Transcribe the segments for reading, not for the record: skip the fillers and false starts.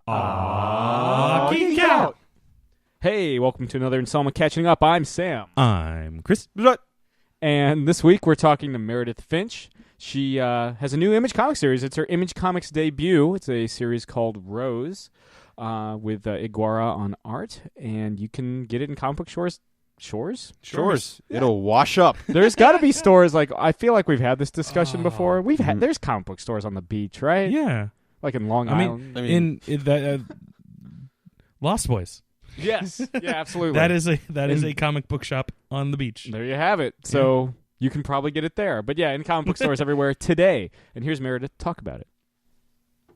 Geek Out! Hey, welcome to another installment Catching Up. I'm Sam. I'm Chris. And this week we're talking to Meredith Finch. She has a new Image Comics series. It's her Image Comics debut. It's a series called Rose with Iguara on art. And you can get it in comic book stores. Shores? Yeah. It'll wash up. There's got to be stores like I feel like we've had this discussion before. There's comic book stores on the beach, right? Yeah, like in Long Island. I mean, in the Lost Boys. Yes, yeah, absolutely. that is a comic book shop on the beach. There you have it. So you can probably get it there. But yeah, in comic book stores everywhere today. And here's Meredith to talk about it.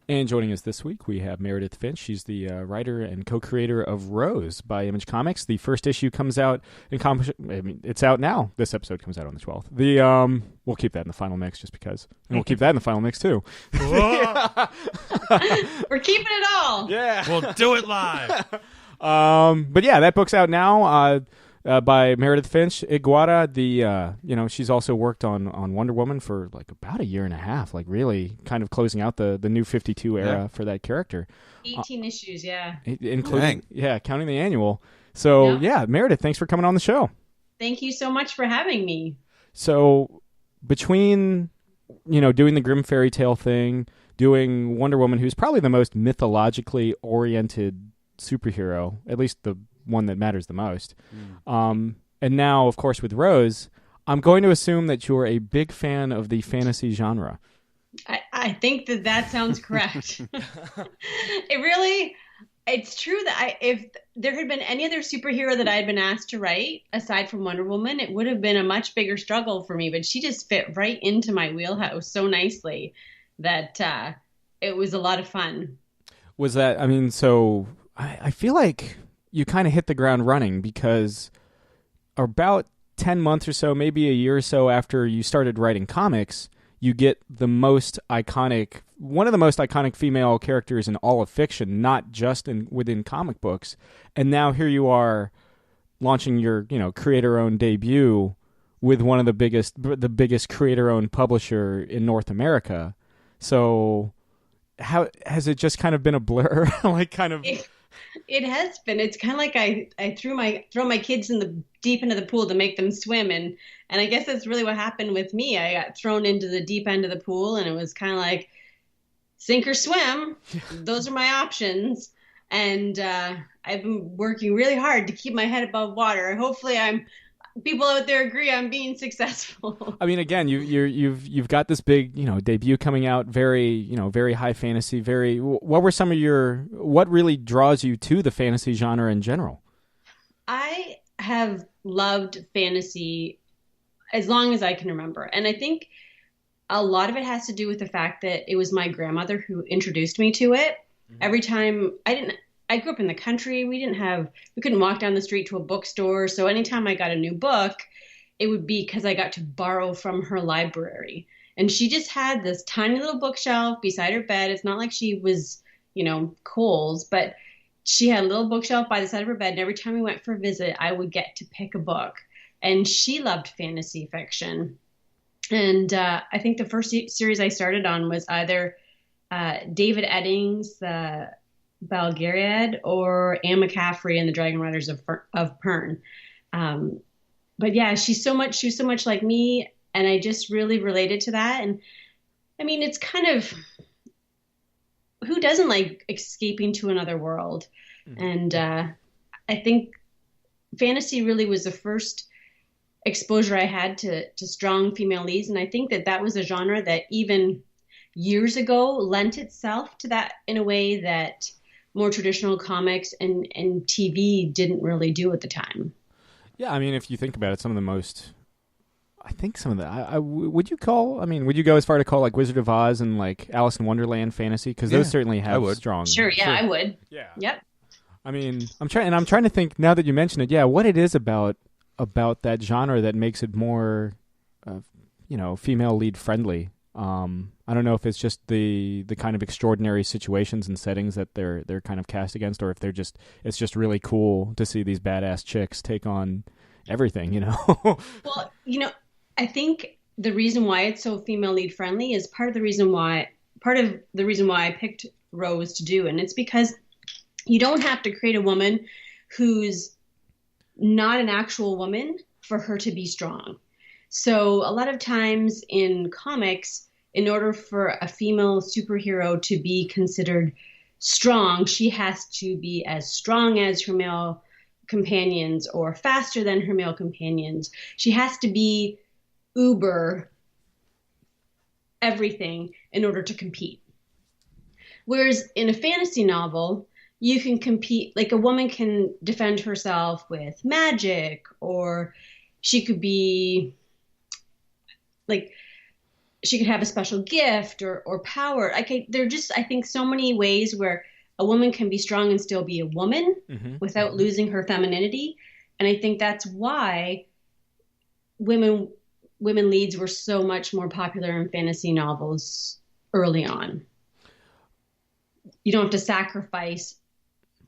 And joining us this week, we have Meredith Finch. She's the writer and co-creator of Rose by Image Comics. The first issue comes out in it's out now. This episode comes out on the 12th. We'll keep that in the final mix just because. And we'll keep that in the final mix too. We're keeping it all. Yeah. We'll do it live. But yeah, that book's out now. By Meredith Finch. Iguara, she's also worked on Wonder Woman for like about a year and a half, like really kind of closing out the new 52 era for that character. 18 issues, yeah. Including, counting the annual. So, Meredith, thanks for coming on the show. Thank you so much for having me. So, between, doing the Grimm fairy tale thing, doing Wonder Woman, who's probably the most mythologically oriented superhero, at least the one that matters the most. And now, of course, with Rose, I'm going to assume that you're a big fan of the fantasy genre. I think that sounds correct. It's true that if there had been any other superhero that I had been asked to write, aside from Wonder Woman, it would have been a much bigger struggle for me. But she just fit right into my wheelhouse so nicely that it was a lot of fun. Was that, so I feel like you kind of hit the ground running because about 10 months or so, maybe a year or so after you started writing comics, you get one of the most iconic female characters in all of fiction, not just within comic books. And now here you are launching your, creator-owned debut with one of the biggest creator-owned publisher in North America. So how has it just kind of been a blur? It has been. It's kind of like I throw my kids deep into the pool to make them swim, and I guess that's really what happened with me. I got thrown into the deep end of the pool, and it was kind of like sink or swim. Those are my options, and I've been working really hard to keep my head above water. Hopefully, people out there agree I'm being successful. Again, you've got this big, debut coming out, very, very high fantasy, what really draws you to the fantasy genre in general? I have loved fantasy as long as I can remember. And I think a lot of it has to do with the fact that it was my grandmother who introduced me to it. Mm-hmm. Every time I grew up in the country. We couldn't walk down the street to a bookstore. So anytime I got a new book, it would be because I got to borrow from her library. And she just had this tiny little bookshelf beside her bed. It's not like she was, Kohl's, but she had a little bookshelf by the side of her bed. And every time we went for a visit, I would get to pick a book. And she loved fantasy fiction. And I think the first series I started on was either David Eddings, the Belgariad, or Anne McCaffrey and the Dragon Riders of Pern. But yeah, she was so much like me, and I just really related to that. And it's kind of, who doesn't like escaping to another world? Mm-hmm. And I think fantasy really was the first exposure I had to strong female leads, and I think that was a genre that even years ago lent itself to that in a way that more traditional comics and TV didn't really do at the time. Yeah, if you think about it, would you go as far to call like Wizard of Oz and like Alice in Wonderland fantasy? Because those certainly have strong. Sure, I would. Yeah. Yep. I'm trying to think now that you mention it. Yeah, what it is about that genre that makes it more, female lead friendly. I don't know if it's just the kind of extraordinary situations and settings that they're kind of cast against, or if it's just really cool to see these badass chicks take on everything, Well, I think the reason why it's so female lead friendly is part of the reason why I picked Rose to do. And it's because you don't have to create a woman who's not an actual woman for her to be strong. So a lot of times in comics, in order for a female superhero to be considered strong, she has to be as strong as her male companions or faster than her male companions. She has to be uber everything in order to compete. Whereas in a fantasy novel, you can compete, like a woman can defend herself with magic, or she could be like, she could have a special gift or power. Like, there are just, I think, so many ways where a woman can be strong and still be a woman without losing her femininity. And I think that's why women leads were so much more popular in fantasy novels early on. You don't have to sacrifice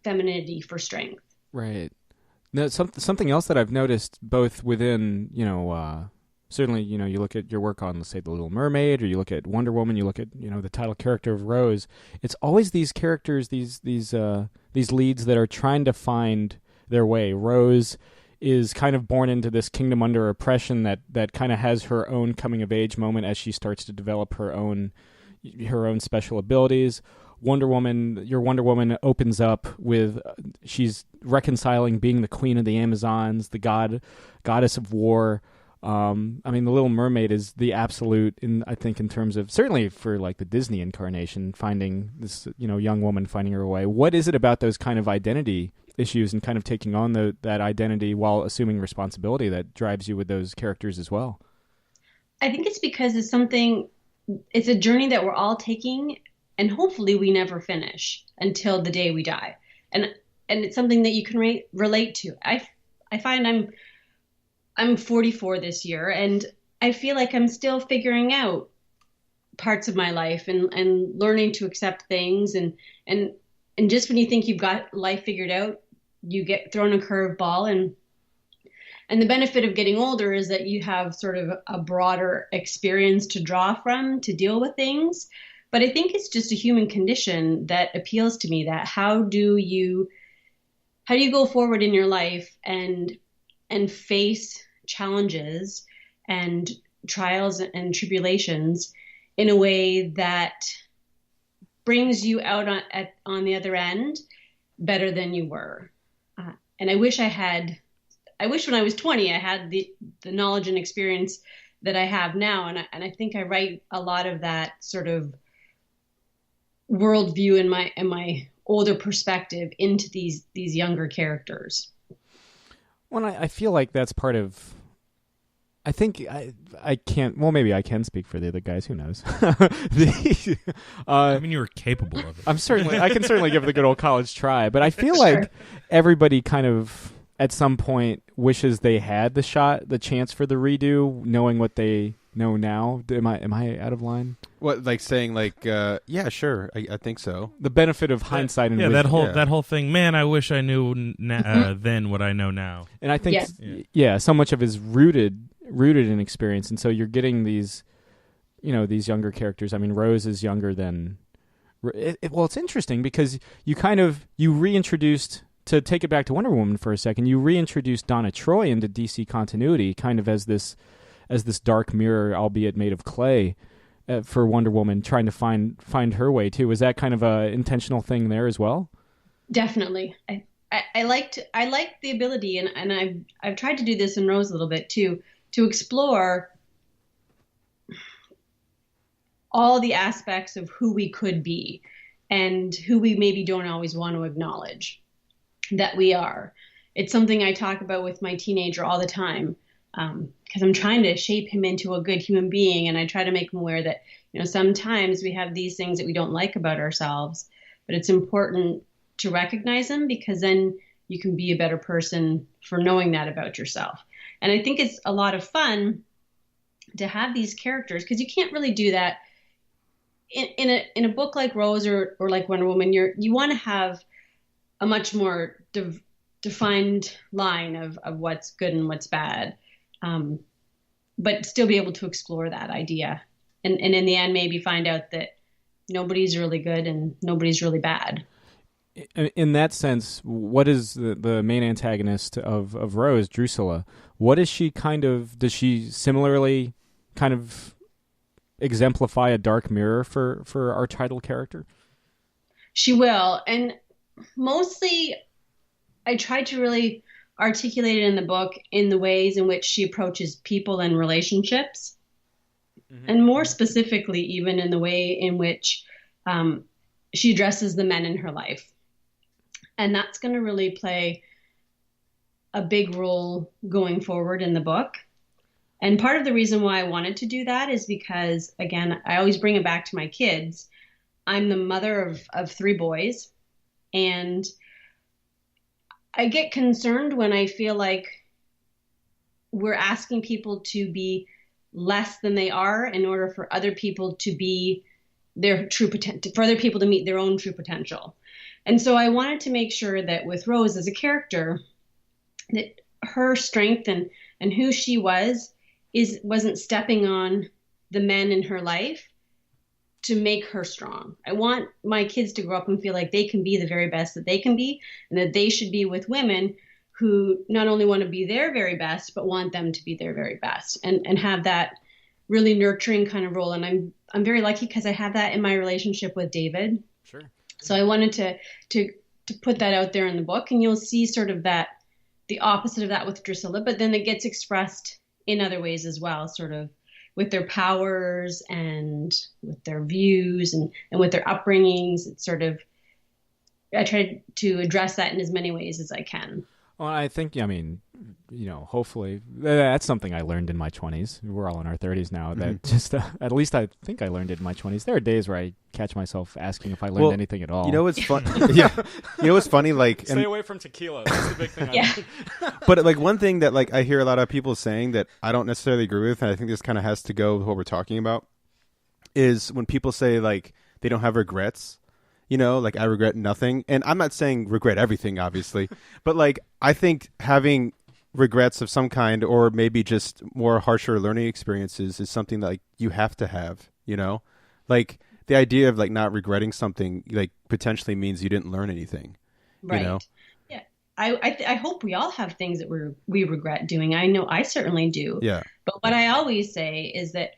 femininity for strength. Right. Now, something else that I've noticed both within, certainly, you look at your work on, let's say, The Little Mermaid, or you look at Wonder Woman, you look at, the title character of Rose. It's always these characters, these leads that are trying to find their way. Rose is kind of born into this kingdom under oppression that kind of has her own coming of age moment as she starts to develop her own special abilities. Your Wonder Woman opens up with she's reconciling being the queen of the Amazons, the goddess of war. The Little Mermaid is the absolute, I think, in terms of, certainly for like the Disney incarnation, finding this, young woman finding her way. What is it about those kind of identity issues and kind of taking on that identity while assuming responsibility that drives you with those characters as well? I think it's because it's a journey that we're all taking, and hopefully we never finish until the day we die. And it's something that you can relate to. I find I'm 44 this year, and I feel like I'm still figuring out parts of my life and learning to accept things. And just when you think you've got life figured out, you get thrown a curveball. And the benefit of getting older is that you have sort of a broader experience to draw from to deal with things. But I think it's just a human condition that appeals to me, that how do you go forward in your life and face challenges and trials and tribulations in a way that brings you out on the other end better than you were. And I wish when I was 20, I had the knowledge and experience that I have now. And I think I write a lot of that sort of worldview in my older perspective into these younger characters. Well, I feel like that's part of. I think I can't. Well, maybe I can speak for the other guys. Who knows? You were capable of it. I can certainly give it the good old college try. But I feel like everybody kind of at some point wishes they had the chance for the redo, knowing what they know now. Am I out of line? What, like saying yeah, sure, I think so. The benefit of hindsight and wisdom. that whole thing. Man, I wish I knew then what I know now. And I think so much of it is rooted in experience, and so you're getting these younger characters. I mean, Rose is younger than. It's interesting because you reintroduced. To take it back to Wonder Woman for a second, you reintroduced Donna Troy into DC continuity, kind of as this dark mirror, albeit made of clay, for Wonder Woman, trying to find her way too. Was that kind of a intentional thing there as well? Definitely. I liked the ability, and I've tried to do this in Rose a little bit too, to explore all the aspects of who we could be and who we maybe don't always want to acknowledge that we are. It's something I talk about with my teenager all the time, because I'm trying to shape him into a good human being, and I try to make him aware that sometimes we have these things that we don't like about ourselves, but it's important to recognize them, because then you can be a better person for knowing that about yourself. And I think it's a lot of fun to have these characters, because you can't really do that in a book like Rose or like Wonder Woman. You want to have a much more defined line of what's good and what's bad, but still be able to explore that idea, and in the end maybe find out that nobody's really good and nobody's really bad. In that sense, what is the main antagonist of Rose, Drusilla? What is she does she similarly kind of exemplify a dark mirror for our title character? She will. And mostly I tried to really articulate it in the book in the ways in which she approaches people and relationships. Mm-hmm. And more specifically, even in the way in which she addresses the men in her life. And that's going to really play a big role going forward in the book. And part of the reason why I wanted to do that is because, again, I always bring it back to my kids. I'm the mother of 3 boys, and I get concerned when I feel like we're asking people to be less than they are in order for other people to be their true potential, for other people to meet their own true potential. And so I wanted to make sure that with Rose as a character, that her strength and who she wasn't stepping on the men in her life to make her strong. I want my kids to grow up and feel like they can be the very best that they can be, and that they should be with women who not only want to be their very best, but want them to be their very best, and have that really nurturing kind of role. And I'm very lucky because I have that in my relationship with David. Sure. So I wanted to put that out there in the book, and you'll see sort of that, the opposite of that with Drusilla, but then it gets expressed in other ways as well, sort of with their powers and with their views and with their upbringings. It's sort of, I try to address that in as many ways as I can. Well, I think, hopefully that's something I learned in my 20s. We're all in our 30s now. That just, at least I think I learned it in my 20s. There are days where I catch myself asking if I learned anything at all. You know what's fun? Yeah. You know what's funny? Like, stay away from tequila. That's the big thing. Yeah. But like one thing that like I hear a lot of people saying that I don't necessarily agree with, and I think this kind of has to go with what we're talking about, is when people say like they don't have regrets. Like I regret nothing. And I'm not saying regret everything, obviously. But like I think having regrets of some kind, or maybe just more harsher learning experiences, is something that like you have to have, Like the idea of like not regretting something like potentially means you didn't learn anything. Right. Yeah. I hope we all have things that we regret doing. I know I certainly do. Yeah. But what I always say is that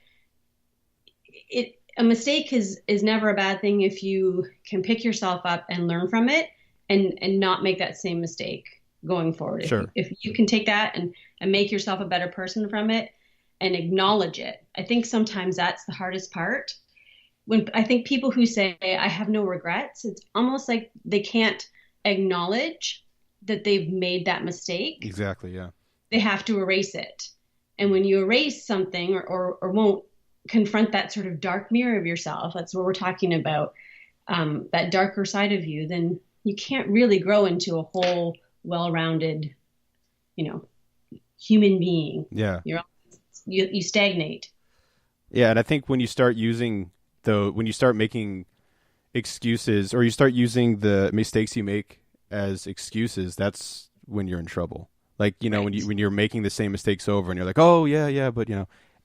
a mistake is never a bad thing if you can pick yourself up and learn from it and not make that same mistake going forward. Sure. If you can take that and make yourself a better person from it and acknowledge it. I think sometimes that's the hardest part. When I think people who say, I have no regrets, it's almost like they can't acknowledge that they've made that mistake. Exactly, yeah. They have to erase it. And when you erase something or won't confront that sort of dark mirror of yourself, that's what we're talking about, that darker side of you, then you can't really grow into a whole well-rounded, human being. Yeah. You stagnate. Yeah, and I think when you start making excuses, or you start using the mistakes you make as excuses, that's when you're in trouble. Like, right. when you're making the same mistakes over and you're like, oh yeah, but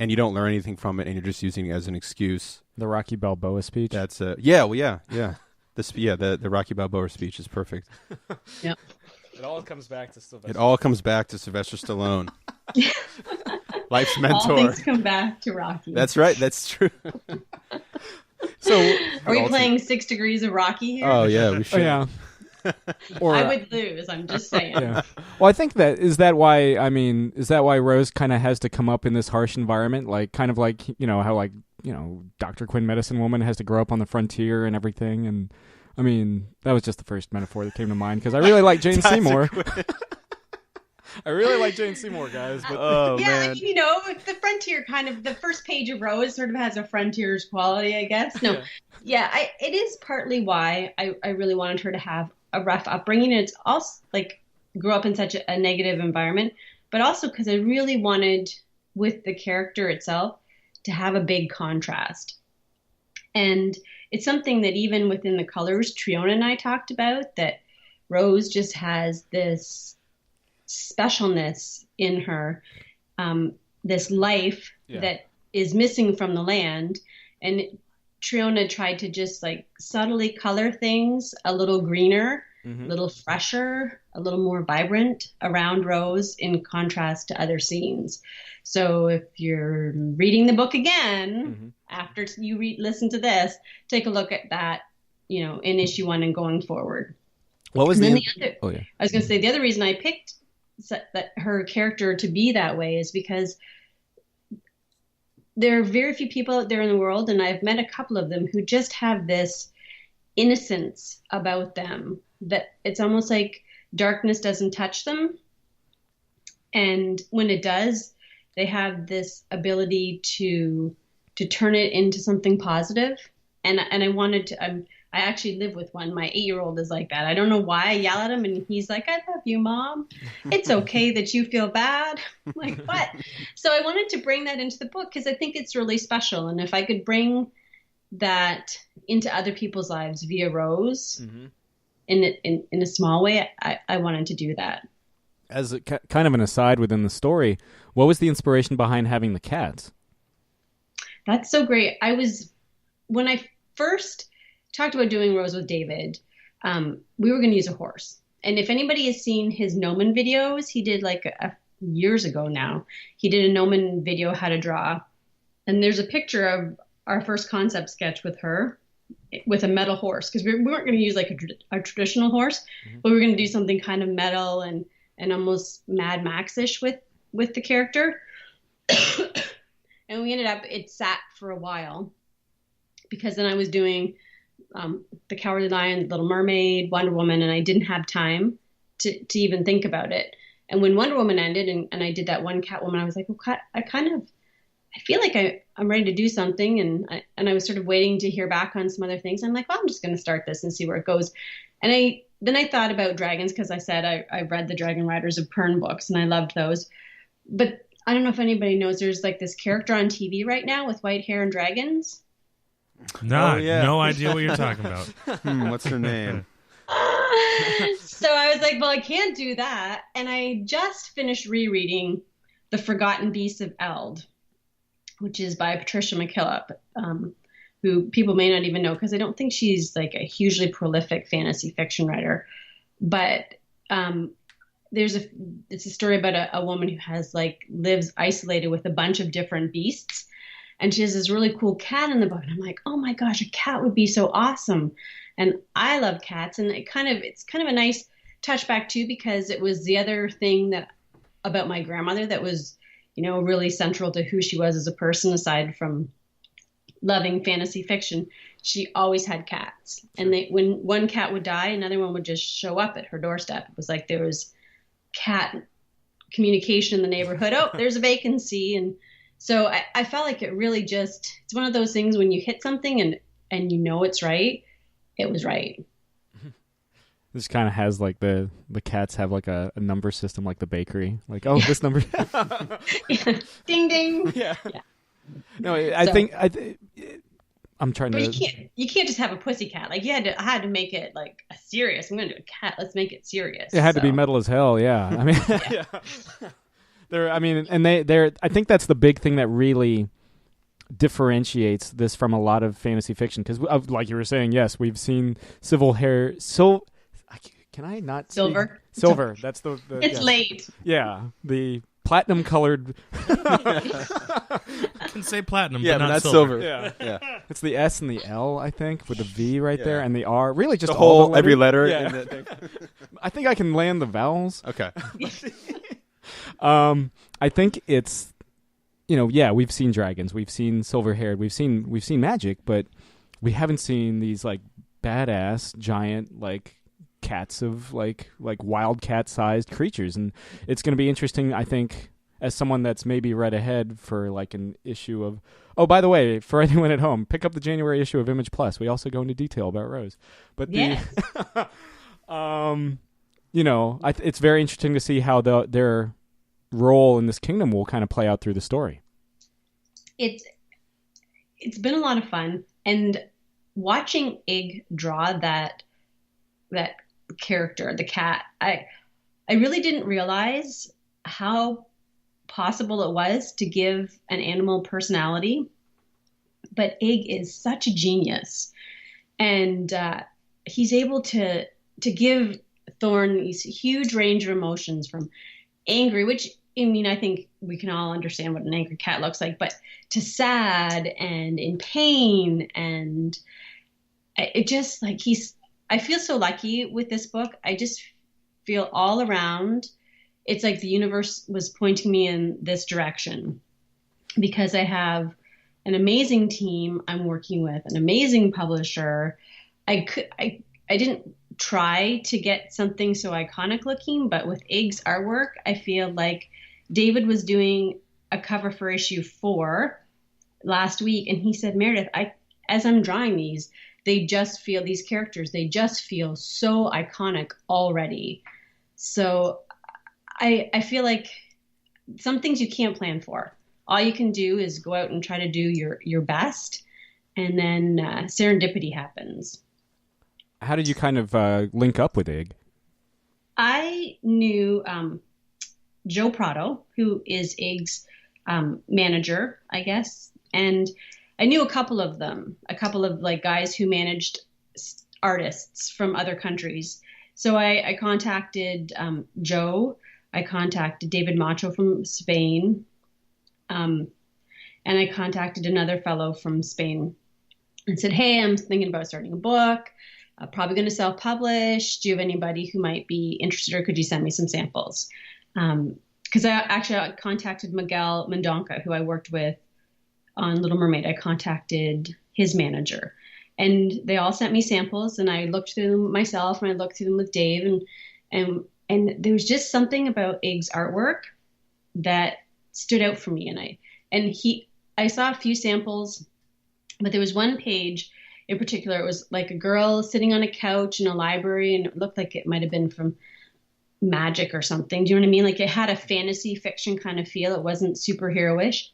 and you don't learn anything from it, and you're just using it as an excuse. The Rocky Balboa speech. That's yeah. The Rocky Balboa speech is perfect. Yep. It all comes back to Sylvester. Stallone. Life's mentor. All things come back to Rocky. That's right. That's true. So, are we playing 6 Degrees of Rocky here? Oh yeah, we should. Oh, yeah. Or, I would lose. I'm just saying. Yeah. Well, I think is that why Rose kind of has to come up in this harsh environment, like kind of like how Dr. Quinn Medicine Woman has to grow up on the frontier and everything, and I mean that was just the first metaphor that came to mind because I really like Jane Seymour. I really like Jane Seymour, guys. But man. The frontier kind of, the first page of Rose sort of has a frontier's quality, I guess. No, it is partly why I really wanted her to have a rough upbringing. And it's also like grew up in such a negative environment, but also because I really wanted with the character itself to have a big contrast. And it's something that even within the colors, Triona and I talked about, that Rose just has this specialness in her, this life that is missing from the land. And Triona tried to just like subtly color things a little greener, a little fresher, a little more vibrant around Rose in contrast to other scenes. So if you're reading the book again after you listen to this, take a look at that, you know, in issue 1 and going forward. What was and the? then the other, Oh yeah. I was going to say the other reason I picked that her character to be that way is because there are very few people out there in the world, and I've met a couple of them who just have this innocence about them that it's almost like darkness doesn't touch them. And when it does, they have this ability to turn it into something positive. And I wanted to, I actually live with one. My 8-year-old is like that. I don't know why I yell at him, and he's like, "I love you, Mom. It's okay that you feel bad." I'm like, what? So I wanted to bring that into the book because I think it's really special. And if I could bring that into other people's lives via Rose in a small way, I wanted to do that. As a, kind of an aside within the story, what was the inspiration behind having the cats? That's so great. When I first talked about doing Rose with David, we were going to use a horse. And if anybody has seen his Gnomon videos, he did like years ago now, he did a Gnomon video how to draw. And there's a picture of our first concept sketch with her with a metal horse, because we weren't going to use like a traditional horse, but we were going to do something kind of metal and almost Mad Max-ish with the character. And we ended up, it sat for a while because then I was doing The Cowardly Lion, Little Mermaid, Wonder Woman, and I didn't have time to even think about it. And when Wonder Woman ended and I did that one Catwoman, I was like, well, I feel like I'm ready to do something. And I was sort of waiting to hear back on some other things. I'm like, well, I'm just going to start this and see where it goes. And then I thought about dragons because I said I read the Dragon Riders of Pern books and I loved those. But I don't know if anybody knows, there's like this character on TV right now with white hair and dragons. No idea what you're talking about. What's her name? So I was like, well, I can't do that. And I just finished rereading The Forgotten Beasts of Eld, which is by Patricia McKillop, who people may not even know because I don't think she's like a hugely prolific fantasy fiction writer. But it's a story about a woman who lives isolated with a bunch of different beasts. And she has this really cool cat in the book. And I'm like, oh my gosh, a cat would be so awesome. And I love cats. And it's kind of a nice touchback too, because it was the other thing about my grandmother that was, you know, really central to who she was as a person, aside from loving fantasy fiction. She always had cats. And when one cat would die, another one would just show up at her doorstep. It was like there was cat communication in the neighborhood. Oh, there's a vacancy. And so I felt like it really it's one of those things when you hit something and you know it's right, it was right. This kind of has like the cats have like a number system like the bakery. Like, oh, this number. Yeah. Ding, ding. Yeah. No, I'm trying but to. You can't just have a pussy cat. Like I had to make it like a serious. I'm going to do a cat. Let's make it serious. It had to be metal as hell. Yeah. I mean, yeah. I think that's the big thing that really differentiates this from a lot of fantasy fiction. Because, like you were saying, yes, we've seen can I not Silver? Speak? Silver. That's the it's yes. late. Yeah, the platinum colored. I can say platinum, Yeah, but not that's silver. Yeah. It's the S and the L, I think, with the V right there, and the R. Really, just The all whole every letter. Yeah. In the thing. I think I can land the vowels. Okay. I think it's, we've seen dragons, we've seen silver-haired, we've seen magic, but we haven't seen these like badass giant like cats of like wildcat-sized creatures, and it's going to be interesting, I think, as someone that's maybe read ahead for like an issue of. Oh, by the way, for anyone at home, pick up the January issue of Image Plus. We also go into detail about Rose, but yes. It's very interesting to see how their role in this kingdom will kind of play out through the story. It's been a lot of fun, and watching Ig draw that character, the cat, I really didn't realize how possible it was to give an animal personality. But Ig is such a genius, and he's able to give Thorn these huge range of emotions from angry, which I mean, I think we can all understand what an angry cat looks like, but to sad and in pain. And it just like I feel so lucky with this book. I just feel all around. It's like the universe was pointing me in this direction because I have an amazing team I'm working with, an amazing publisher. I didn't try to get something so iconic looking, but with Ig's artwork, I feel like David was doing a cover for issue 4 last week, and he said, Meredith, as I'm drawing these, these characters, they just feel so iconic already. So I feel like some things you can't plan for. All you can do is go out and try to do your best, and then serendipity happens. How did you kind of link up with Ig? I knew Joe Prado, who is Ig's manager, I guess, and I knew a couple of like guys who managed artists from other countries. So I contacted Joe. I contacted David Macho from Spain, and I contacted another fellow from Spain and said, "Hey, I'm thinking about starting a book. Probably going to self-publish. Do you have anybody who might be interested, or could you send me some samples?" Because I contacted Miguel Mendonca, who I worked with on Little Mermaid. I contacted his manager, and they all sent me samples, and I looked through them myself, and I looked through them with Dave, and there was just something about Ig's artwork that stood out for me, I saw a few samples, but there was one page in particular. It was like a girl sitting on a couch in a library, and it looked like it might have been from Magic or something. Do you know what I mean? Like it had a fantasy fiction kind of feel. It wasn't superhero-ish.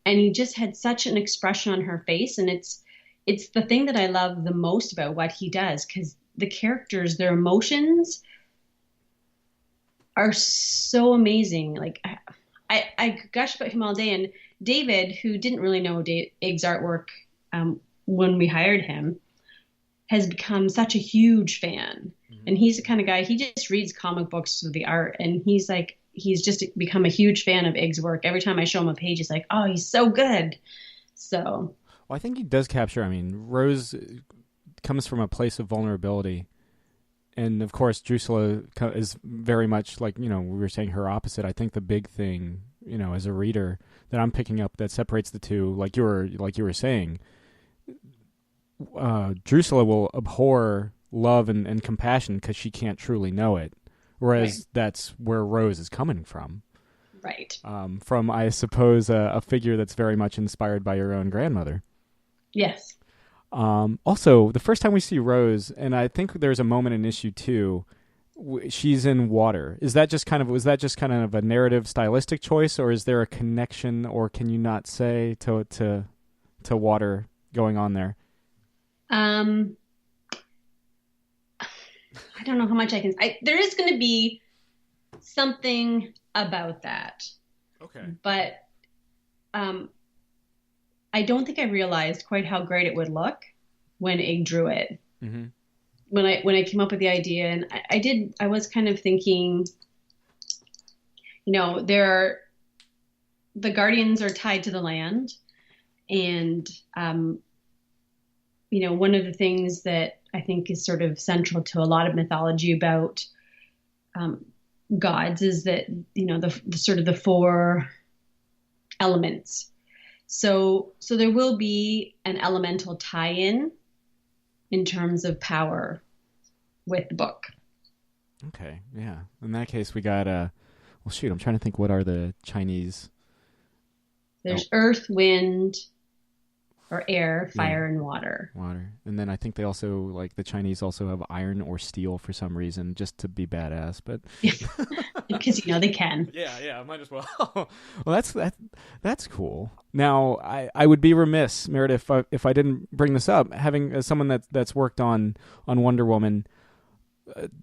And he just had such an expression on her face. And it's the thing that I love the most about what he does, because the characters, their emotions are so amazing. Like I gush about him all day. And David, who didn't really know Ig's artwork when we hired him, has become such a huge fan. And he's the kind of guy, he just reads comic books for the art. And he's just become a huge fan of Ig's work. Every time I show him a page, he's like, oh, he's so good. So. Well, I think he does capture, Rose comes from a place of vulnerability. And of course, Drusilla is very much like, we were saying her opposite. I think the big thing, as a reader that I'm picking up that separates the two, like you were saying, Drusilla will abhor love and compassion because she can't truly know it, whereas that's where Rose is coming from. Right. From, I suppose, a figure that's very much inspired by your own grandmother. Yes. Also, the first time we see Rose, and I think there's a moment in issue 2, she's in water. Was that just kind of a narrative stylistic choice, or is there a connection, or can you not say to water going on there? I don't know how much I can. There is going to be something about that. Okay. But I don't think I realized quite how great it would look when Ig drew it. Mm-hmm. When I came up with the idea, and I was kind of thinking, the guardians are tied to the land, and one of the things that I think is sort of central to a lot of mythology about gods is that, the sort of the 4 elements. So there will be an elemental tie-in in terms of power with the book. Okay, yeah. In that case, we got I'm trying to think, what are the Chinese? There's earth, wind, or air, fire, and water. Water. And then I think they also, the Chinese also have iron or steel for some reason, just to be badass. But because, they can. Yeah, might as well. Well, that's cool. Now, I would be remiss, Meredith, if I didn't bring this up. Having someone that's worked on Wonder Woman,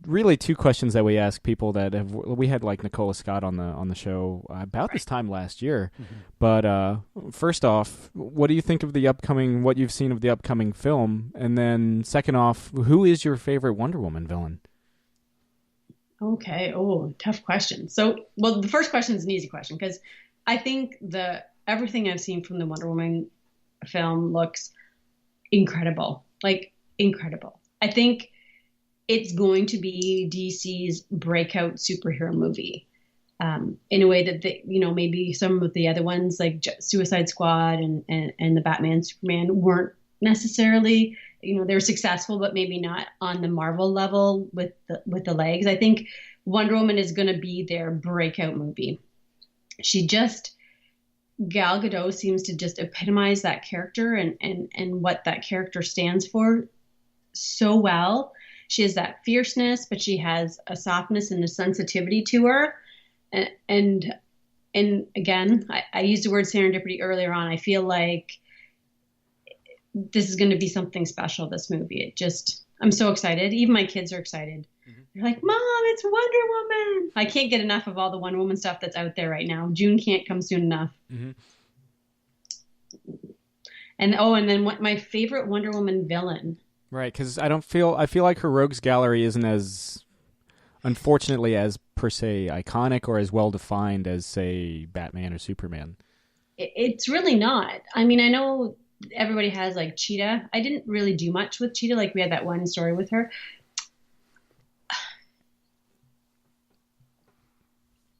really two questions that we ask people that have. We had like Nicola Scott on the show about this time last year. Mm-hmm. But first off, what do you think of what you've seen of the upcoming film? And then second off, who is your favorite Wonder Woman villain? Okay. Oh, tough question. So, well, the first question is an easy question because I think everything I've seen from the Wonder Woman film looks incredible. Like, incredible. I think it's going to be DC's breakout superhero movie in a way that, maybe some of the other ones like Suicide Squad and the Batman, Superman weren't necessarily, they were successful, but maybe not on the Marvel level with the legs. I think Wonder Woman is going to be their breakout movie. Gal Gadot seems to just epitomize that character and what that character stands for so well. She has that fierceness, but she has a softness and a sensitivity to her. And again, I used the word serendipity earlier on. I feel like this is going to be something special, this movie. I'm so excited. Even my kids are excited. Mm-hmm. They're like, Mom, it's Wonder Woman. I can't get enough of all the Wonder Woman stuff that's out there right now. June can't come soon enough. Mm-hmm. And then what my favorite Wonder Woman villain. Right, because I feel like her rogues gallery isn't as, unfortunately, as per se iconic or as well defined as, say, Batman or Superman. It's really not. I mean, I know everybody has like Cheetah. I didn't really do much with Cheetah. Like we had that one story with her.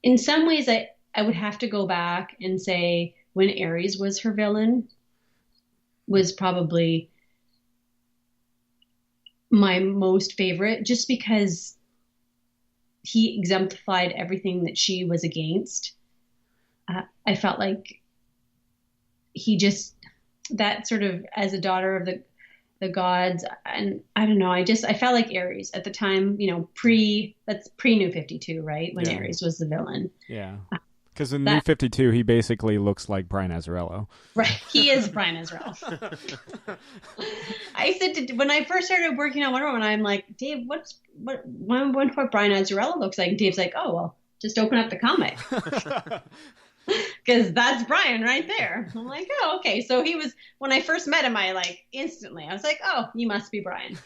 In some ways, I would have to go back and say when Ares was her villain was probably my most favorite, just because he exemplified everything that she was against. I felt like that sort of, as a daughter of the gods, and I don't know, I felt like Ares at the time, that's pre New 52, right? When Ares was the villain. Yeah. Because in New 52, he basically looks like Brian Azzarello. Right. He is Brian Azzarello. I said when I first started working on Wonder Woman, I'm like, Dave, what Brian Azzarello looks like? And Dave's like, oh, well, just open up the comic. Because that's Brian right there. I'm like, oh, okay. So he was, when I first met him, I was like, oh, you must be Brian.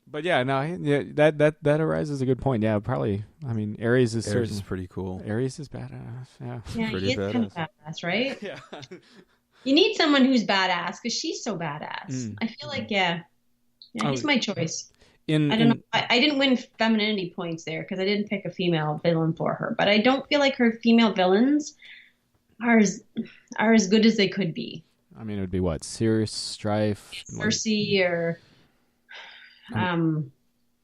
But yeah, no, that arises a good point. Yeah, probably. I mean, Ares is pretty cool. Ares is badass. Yeah, pretty he is kind of badass, right? Yeah. You need someone who's badass because she's so badass. I feel like, he's my choice. I don't know. I didn't win femininity points there because I didn't pick a female villain for her. But I don't feel like her female villains are as good as they could be. I mean, it would be what? Circe, Strife, Cersei, or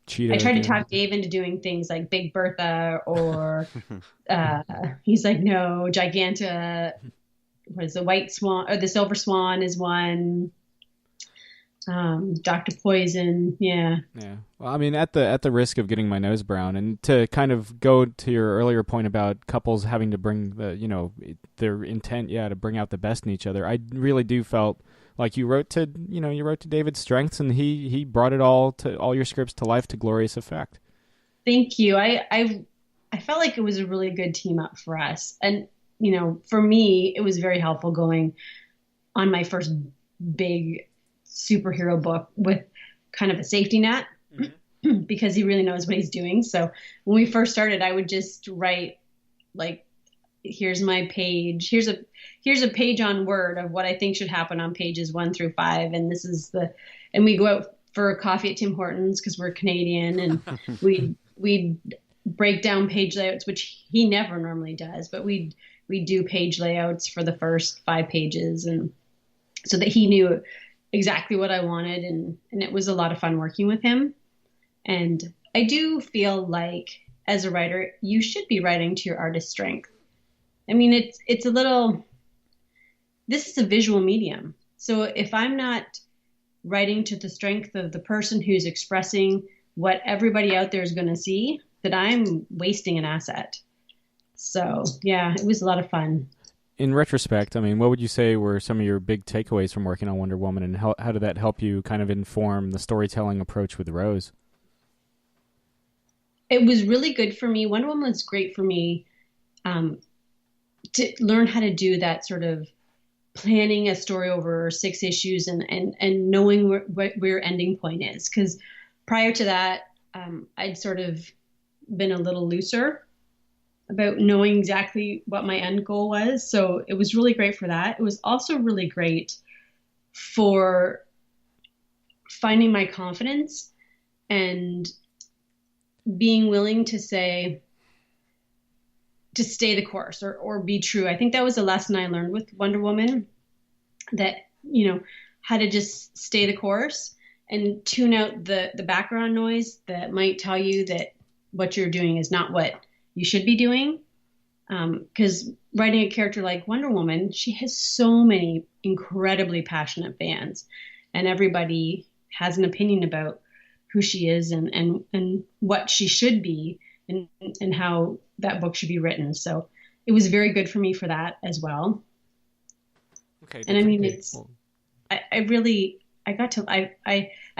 Cheetah. I tried to talk Dave into doing things like Big Bertha, or he's like, no, Giganta. What is the White Swan or the Silver Swan is one. Dr. Poison, yeah. Well, I mean, at the risk of getting my nose brown, and to kind of go to your earlier point about couples having to bring their intent, to bring out the best in each other. I really do felt like you wrote to David's strengths, and he brought it all your scripts to life to glorious effect. Thank you. I felt like it was a really good team up for us, and for me, it was very helpful going on my first big superhero book with kind of a safety net, because he really knows what he's doing. So when we first started, I would just write like, here's my page. Here's a page on Word of what I think should happen on pages 1 through 5. And this is and we go out for a coffee at Tim Hortons because we're Canadian, and we'd break down page layouts, which he never normally does, but we do page layouts for the first 5 pages, and so that he knew exactly what I wanted, and it was a lot of fun working with him. And I do feel like as a writer, you should be writing to your artist's strength. I mean, it's a little, this is a visual medium. So if I'm not writing to the strength of the person who's expressing what everybody out there is going to see, that I'm wasting an asset. So yeah, it was a lot of fun. in retrospect, I mean, what would you say were some of your big takeaways from working on Wonder Woman, and how did that help you kind of inform the storytelling approach with Rose? It was really good for me. Wonder Woman was great for me to learn how to do that sort of planning a story over 6 issues and knowing where your ending point is. Because prior to that, I'd sort of been a little looser about knowing exactly what my end goal was. So it was really great for that. It was also really great for finding my confidence and being willing to stay the course or be true. I think that was a lesson I learned with Wonder Woman, that, how to just stay the course and tune out the background noise that might tell you that what you're doing is not what you should be doing. Because writing a character like Wonder Woman, she has so many incredibly passionate fans, and everybody has an opinion about who she is and what she should be and how that book should be written. So it was very good for me for that as well. Okay. And I mean, I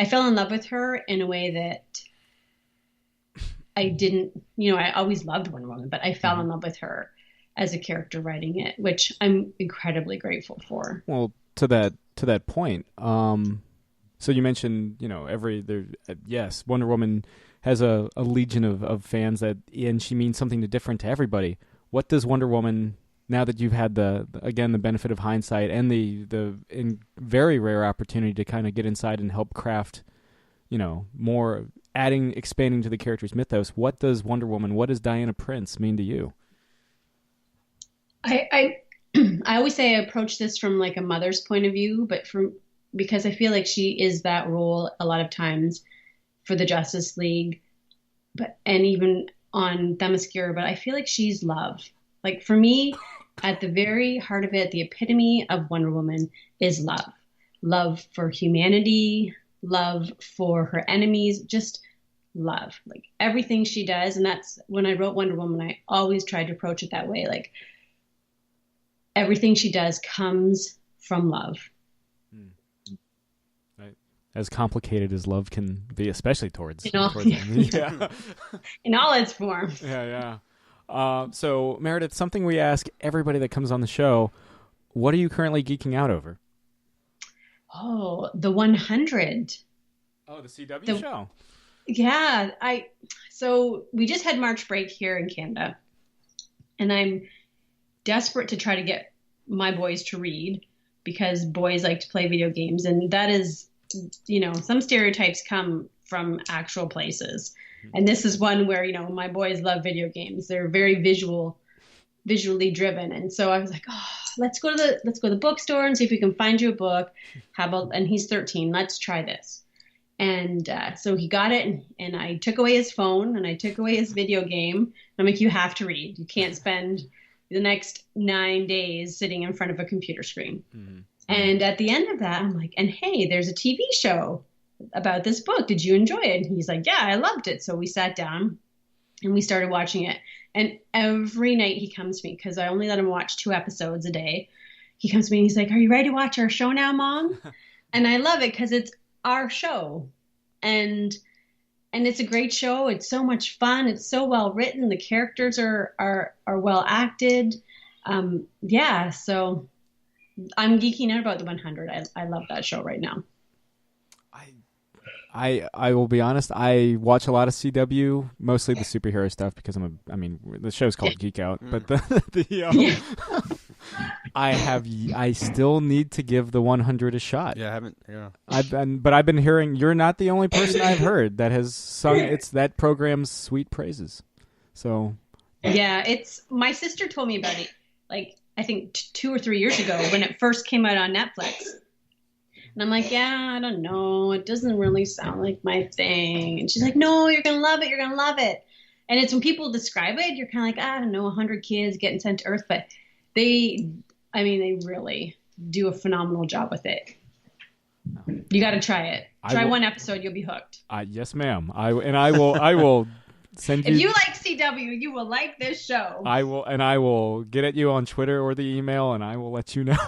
fell in love with her in a way that I didn't, I always loved Wonder Woman, but I fell in love with her as a character writing it, which I'm incredibly grateful for. Well, to that point, so you mentioned, yes, Wonder Woman has a legion of fans and she means something different to everybody. What does Wonder Woman, now that you've had the benefit of hindsight and the very rare opportunity to kind of get inside and help craft, more expanding to the character's mythos, what does Wonder Woman, what does Diana Prince mean to you? I always say I approach this from like a mother's point of view, because I feel like she is that role a lot of times for the Justice League, and even on Themyscira, but I feel like she's love. Like for me, at the very heart of it, the epitome of Wonder Woman is love. Love for humanity, love for her enemies, just love. Like everything she does, and that's when I wrote Wonder Woman, I always tried to approach it that way. Like everything she does comes from love. As complicated as love can be, especially towards in all its forms. Yeah. So Meredith, something we ask everybody that comes on the show: what are you currently geeking out over? Oh, the 100. Oh, the CW show. Yeah, so we just had March break here in Canada, and I'm desperate to try to get my boys to read, because boys like to play video games, and that is, some stereotypes come from actual places. And this is one where, my boys love video games. They're very visually driven. And so I was like, let's go to the bookstore and see if we can find you a book. And he's 13. Let's try this. And so he got it, and I took away his phone and I took away his video game. I'm like, you have to read. You can't spend the next 9 days sitting in front of a computer screen. Mm-hmm. And at the end of that, I'm like, and hey, there's a TV show about this book. Did you enjoy it? And he's like, yeah, I loved it. So we sat down and we started watching it. And every night he comes to me, because I only let him watch 2 episodes a day. He comes to me and he's like, are you ready to watch our show now, Mom? And I love it because it's our show. And it's a great show. It's so much fun. It's so well written. The characters are well acted. So I'm geeking out about the 100. I love that show right now. I will be honest. I watch a lot of CW, mostly the superhero stuff, because the show's called Geek Out, but I still need to give the 100 a shot. Yeah, I haven't. Yeah, I've been hearing, you're not the only person I've heard that has sung that program's sweet praises. So yeah, it's my sister told me about it. Like I think 2 or 3 years ago when it first came out on Netflix. And I'm like, yeah, I don't know. It doesn't really sound like my thing. And she's like, no, you're going to love it. You're going to love it. And it's when people describe it, you're kind of like, I don't know, 100 kids getting sent to Earth. But they really do a phenomenal job with it. You got to try it. Try one episode, you'll be hooked. Yes, ma'am. I will send If you. you like CW, you will like this show. I will get at you on Twitter or the email, and I will let you know.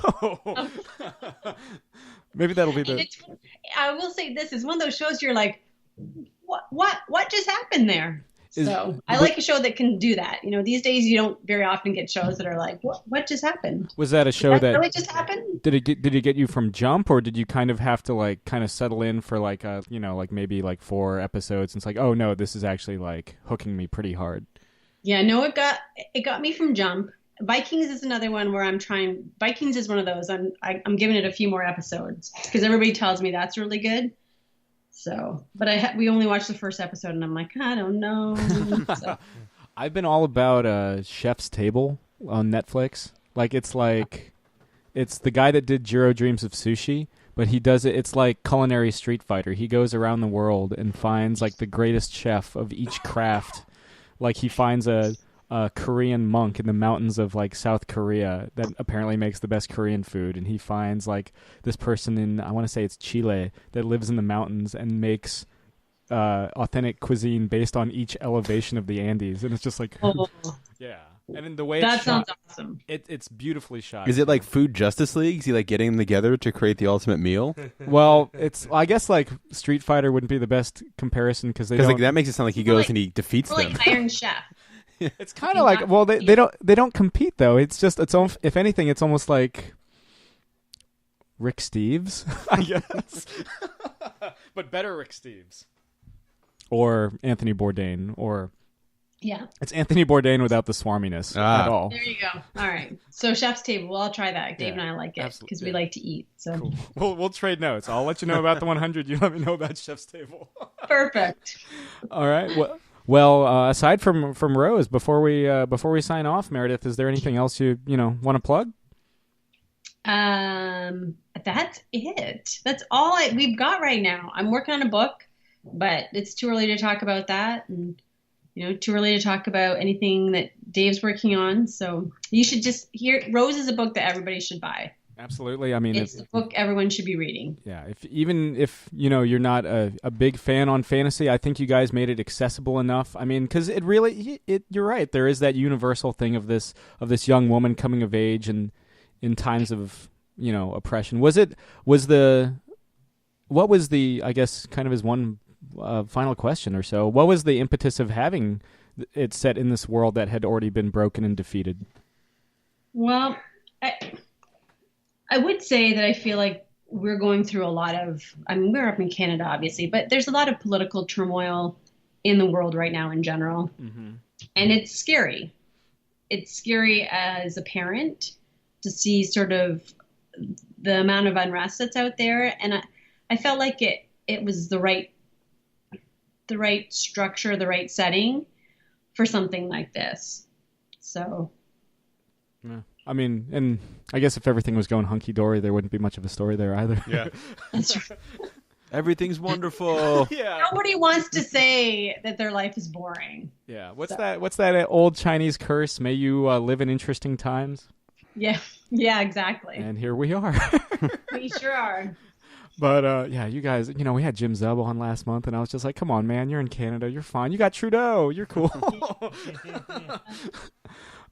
Maybe that'll be And the. I will say this is one of those shows you're like, what just happened there? I like a show that can do that. These days you don't very often get shows that are like, what just happened? Was that a show that really just happened? did it get you from jump, or did you kind of have to like kind of settle in for like maybe like 4 episodes and it's like, oh no, this is actually like hooking me pretty hard? Yeah, no, it got me from jump. Vikings is another one where I'm trying. Vikings is one of those. I'm giving it a few more episodes because everybody tells me that's really good. So, but we only watched the first episode, and I'm like, I don't know. So. I've been all about Chef's Table on Netflix. It's the guy that did Jiro Dreams of Sushi, but he does it. It's like Culinary Street Fighter. He goes around the world and finds like the greatest chef of each craft. Like he finds a Korean monk in the mountains of like South Korea that apparently makes the best Korean food, and he finds like this person in, I want to say it's Chile, that lives in the mountains and makes authentic cuisine based on each elevation of the Andes, and it's just like yeah. And in the way that it's sounds shot, awesome. It's beautifully shot. Is it like Food Justice League? Is he like getting them together to create the ultimate meal? Well, I guess like Street Fighter wouldn't be the best comparison because like that makes it sound like he goes and he defeats them. Like Iron Chef. It's kind of like, well, they don't compete though. It's just if anything, it's almost like Rick Steves, I guess, but better Rick Steves, or Anthony Bourdain, or yeah, it's Anthony Bourdain without the swarminess at all. There you go. All right, so Chef's Table. Well, I'll try that. Dave and I like it because we like to eat. So cool. We'll trade notes. I'll let you know about the 100. You let me know about Chef's Table. Perfect. All right. Well, aside from Rose, before we sign off, Meredith, is there anything else you want to plug? That's it. That's all we've got right now. I'm working on a book, but it's too early to talk about that, and too early to talk about anything that Dave's working on. So you should just hear. Rose is a book that everybody should buy. Absolutely. I mean, it's a book everyone should be reading. Yeah. If you're not a big fan on fantasy, I think you guys made it accessible enough. I mean, because you're right. There is that universal thing of this young woman coming of age and in times of oppression. What was the I guess kind of as one final question or so? What was the impetus of having it set in this world that had already been broken and defeated? Well, I would say that I feel like we're going through a lot of, we're up in Canada, obviously, but there's a lot of political turmoil in the world right now in general. Mm-hmm. And it's scary. It's scary as a parent to see sort of the amount of unrest that's out there. And I felt like it was the right structure, the right setting for something like this. So. Yeah. I mean, and I guess if everything was going hunky-dory, there wouldn't be much of a story there either. Yeah. That's right. Everything's wonderful. Yeah. Nobody wants to say that their life is boring. Yeah. What's that old Chinese curse? May you live in interesting times? Yeah. Yeah, exactly. And here we are. We sure are. But, yeah, you guys, we had Jim Zub on last month, and I was just like, come on, man, you're in Canada. You're fine. You got Trudeau. You're cool.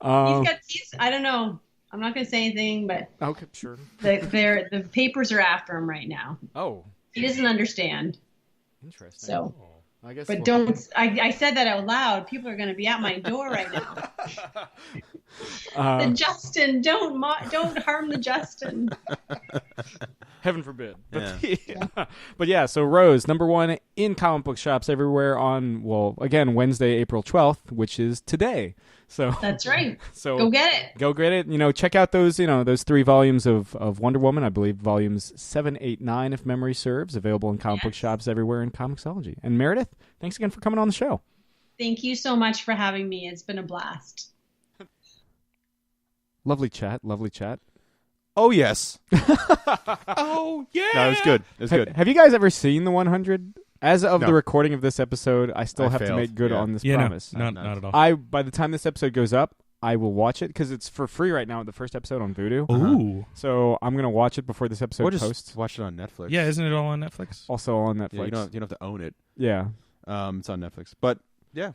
I don't know. I'm not going to say anything, but okay, sure. The papers are after him right now. Oh, he doesn't understand. Interesting. So, I guess. But don't. I said that out loud. People are going to be at my door right now. The Justin, don't harm the Justin. Heaven forbid. But yeah, so Rose, #1 in comic book shops everywhere on, again, Wednesday, April 12th, which is today. So that's right. So go get it. Go get it. Check out those 3 volumes of Wonder Woman. I believe volumes 7, 8, 9, if memory serves, available in comic book shops everywhere in Comixology. And Meredith, thanks again for coming on the show. Thank you so much for having me. It's been a blast. Lovely chat. Lovely chat. Oh, yes. Oh, yeah. No, it was good. It was good. Have you guys ever seen the 100? As of the recording of this episode, I still have failed. to make good on this promise. No, not at all. By the time this episode goes up, I will watch it because it's for free right now. The first episode on Vudu. Ooh. So I'm gonna watch it before this episode posts. Watch it on Netflix. Yeah, isn't it all on Netflix? Also on Netflix. Yeah, you don't have to own it. Yeah. It's on Netflix. But yeah,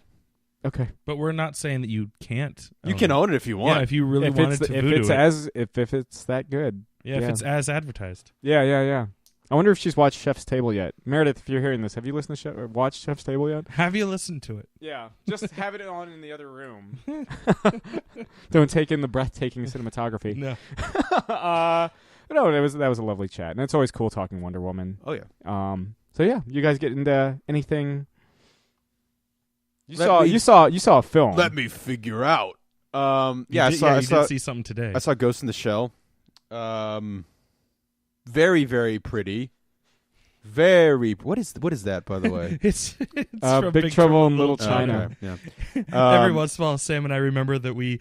Okay. But we're not saying that you can't. You can own it if you want. Yeah, if you really wanted to voodoo if it's that good. Yeah, if it's as advertised. Yeah. I wonder if she's watched Chef's Table yet. Meredith, if you're hearing this, have you listened to or watched Chef's Table yet? Have you listened to it? Yeah. Just have it on in the other room. Don't take in the breathtaking cinematography. No. No, that was a lovely chat, and it's always cool talking Wonder Woman. Oh yeah. So yeah, you guys get into anything? You Let saw a film. Let me figure out. Yeah, You I did see something today. I saw Ghost in the Shell. Very, very pretty. What is that, by the way? it's from Big Trouble in Little Oh, China. okay, yeah. Every once in a while, Sam and I remember that we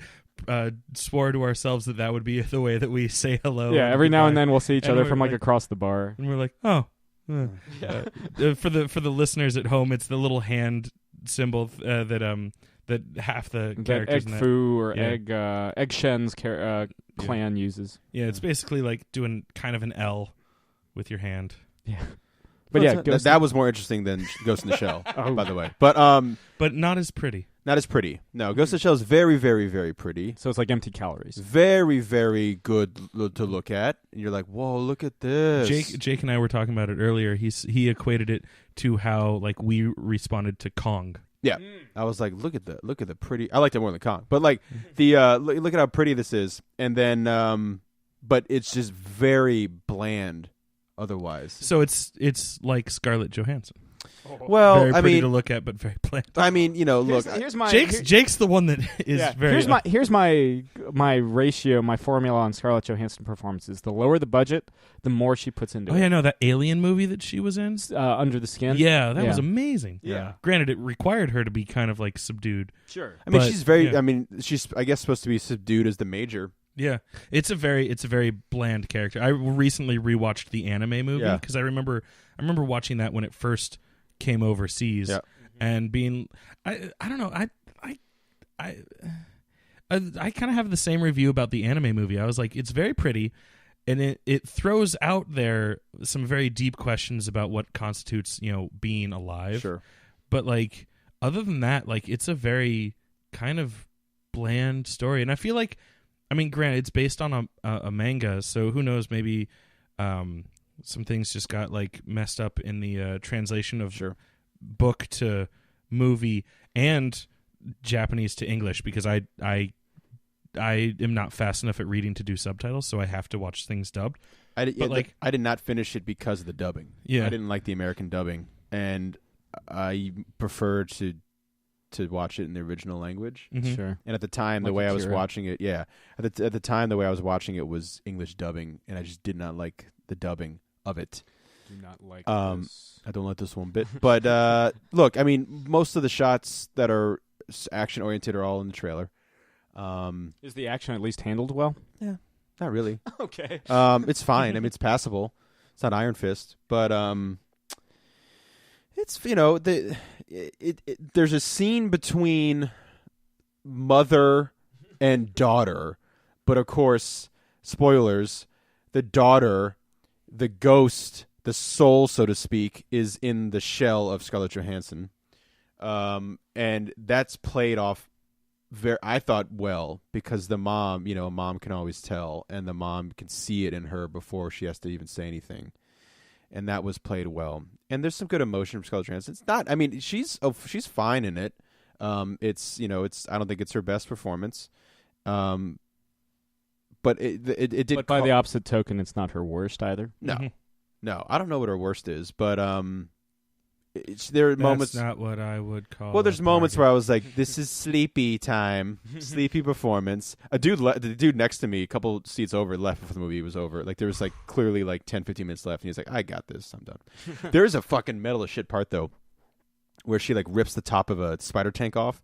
swore to ourselves that would be the way that we say hello. Yeah, every now and then we'll see each And other we're from like like- across the bar. and we're like, oh. For the listeners at home, it's the little hand symbol that half the That characters Egg in that. Foo or Yeah. Egg Shen's clan uses. Yeah, it's basically like doing kind of an L with your hand. Yeah. But yeah, that was more interesting than Ghost in the Shell, Oh. by the way. But But not as pretty. not as pretty. No, Ghost in the Shell is very, very, very pretty. So it's like empty calories. Very, very good to look at. And you're like, whoa, look at this. Jake and I were talking about it earlier. He equated it to how like we responded to Kong. Yeah, I was like, look at the pretty. I liked it more than Kong, but like the look at how pretty this is, and then but it's just very bland. Otherwise, So it's like Scarlett Johansson. well, Very I pretty mean, to look at, but very bland. look, Here's my Jake's the one that is very. here's my ratio, my formula on Scarlett Johansson performances. The lower the budget, the more she puts into Oh it. yeah, no, that Alien movie that she was in. Under the Skin. Yeah, that was amazing. Yeah. Granted, it required her to be kind of like subdued. Sure. I mean, but, she's very. yeah. I mean, she's I guess supposed to be subdued as the major. Yeah, it's a very bland character. I recently rewatched the anime movie Yeah. because I remember watching that when it first came overseas Yeah. and being I don't know I kind of have the same review about the anime movie. I was like, it's very pretty, and it throws out there some very deep questions about what constitutes being alive. Sure. But like other than that, like it's a very kind of bland story, and I feel like. I mean, granted, it's based on a manga, so who knows? Maybe some things just got like messed up in the translation of book to movie and Japanese to English because I am not fast enough at reading to do subtitles, so I have to watch things dubbed. I did not finish it because of the dubbing. Yeah. I didn't like the American dubbing, and I prefer to watch it in the original language. Mhm. Sure. And at the time, the Like way I was Akira. watching it, at the time, the way I was watching it was English dubbing, and I just did not like the dubbing of it. Do not like this. I don't like this one bit. But look, I mean, most of the shots that are action oriented are all in the trailer. Is the action at least handled well? Not really. Okay. It's fine. I mean, it's passable. It's not Iron Fist, but it's there's a scene between mother and daughter, but of course, spoilers, the daughter, the ghost, the soul, so to speak, is in the shell of Scarlett Johansson. And that's played off I thought well, because the mom, a mom can always tell, and the mom can see it in her before she has to even say anything. And that was played well. And there's some good emotion from Scarlett Johansson. It's not, I mean, she's fine in it. It's, I don't think it's her best performance. But it did. But by the opposite token, it's not her worst either. No, Mhm. no, I don't know what her worst is, but there are moments. That's not what I would call. Well, there's moments where I was like, "This is sleepy time, sleepy performance." The dude next to me, a couple seats over, left before the movie was over. Like there was like clearly like 10, 15 minutes left, and he's like, "I got this, I'm done." There is a fucking metal as shit part though, where she like rips the top of a spider tank off,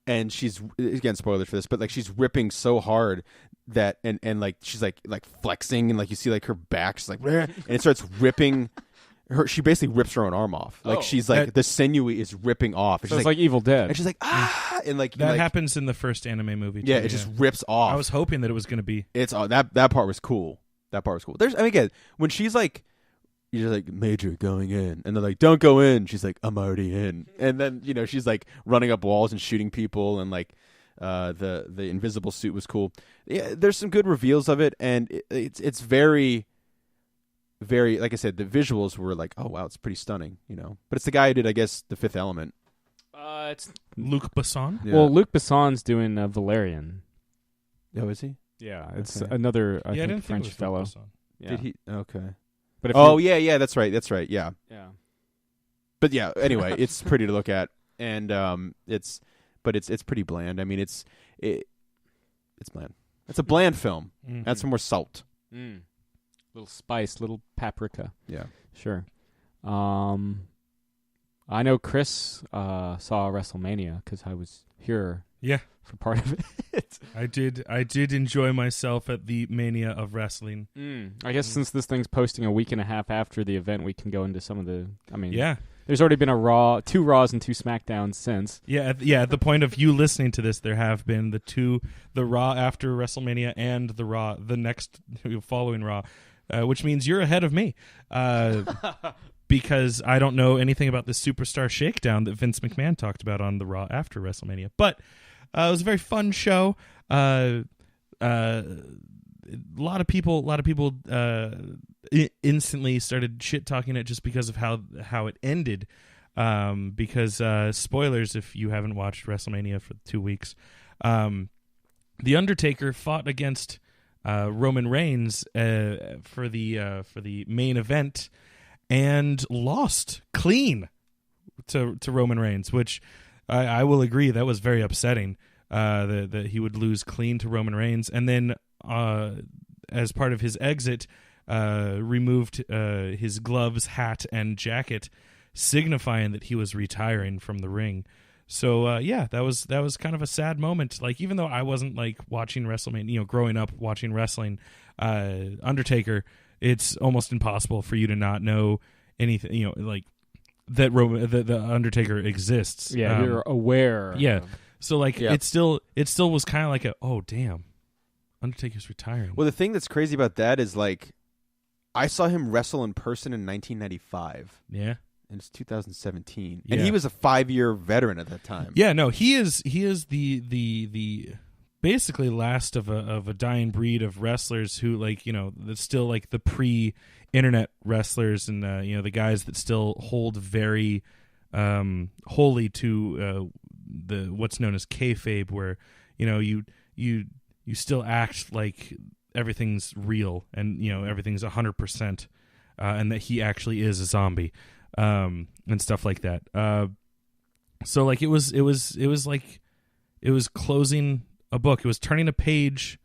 and she's, again, spoilers for this, but like she's ripping so hard that and like she's like flexing, and like you see like her back, she's like, and it starts ripping. She basically rips her own arm off. Like she's like the sinewy is ripping off. And So she's it's like Evil Dead. and she's like and like that like, happens in the first anime movie. Too, Yeah, it just rips off. I was hoping that it was going to be. It's that part was cool. That part was cool. There's, I mean, again, when she's like you're just like, Major going in, and they're like, don't go in. She's like, I'm already in, and then she's like running up walls and shooting people, and like the invisible suit was cool. Yeah, there's some good reveals of it, and it's very, very, like I said, the visuals were like, oh wow, it's pretty stunning, But it's the guy who did, I guess, The Fifth Element. It's Luc Besson. Yeah. Well, Luc Besson's doing Valerian. Oh, is he? Yeah, it's Okay. another I didn't French think it was fellow. Luc Besson. Yeah. Did he? Okay. But if Oh you- yeah, that's right, yeah. yeah. But yeah, anyway, it's pretty to look at, and it's pretty bland. I mean, it's bland. It's a bland film. Mhm. Add some more salt. Little spice, little paprika. Yeah. Sure. I know Chris saw WrestleMania because I was here Yeah, for part of it. I did enjoy myself at the Mania of Wrestling. I guess since this thing's posting a week and a half after the event, we can go into some of the. I mean, Yeah. there's already been two Raws and 2 SmackDowns since. Yeah, at the point of you listening to this, there have been the Raw after WrestleMania and the Raw, the next following Raw, which means you're ahead of me, because I don't know anything about the Superstar Shakedown that Vince McMahon talked about on the Raw after WrestleMania. But it was a very fun show. A lot of people instantly started shit talking it just because of how it ended. Because spoilers, if you haven't watched WrestleMania for 2 weeks, The Undertaker fought against Roman Reigns for the main event and lost clean to Roman Reigns, which I will agree that was very upsetting. That he would lose clean to Roman Reigns, and then as part of his exit, removed his gloves, hat, and jacket, signifying that he was retiring from the ring. So yeah, that was kind of a sad moment. Like, even though I wasn't like watching WrestleMania, growing up watching wrestling, Undertaker, it's almost impossible for you to not know anything, like that the Undertaker exists. Yeah, you're aware. Yeah. So like, Yeah. it still was kind of like oh damn, Undertaker's retiring. Well, the thing that's crazy about that is, like, I saw him wrestle in person in 1995, Yeah. and it's 2017, and Yeah. he was a 5-year veteran at that time. Yeah, no, he is the basically last of a dying breed of wrestlers who, like, that's still like the pre-internet wrestlers, and the guys that still hold very wholly to the what's known as kayfabe, where you still act like everything's real and everything's 100%, and that he actually is a zombie, and stuff like that. So like it was like it was closing a book. It was turning a page.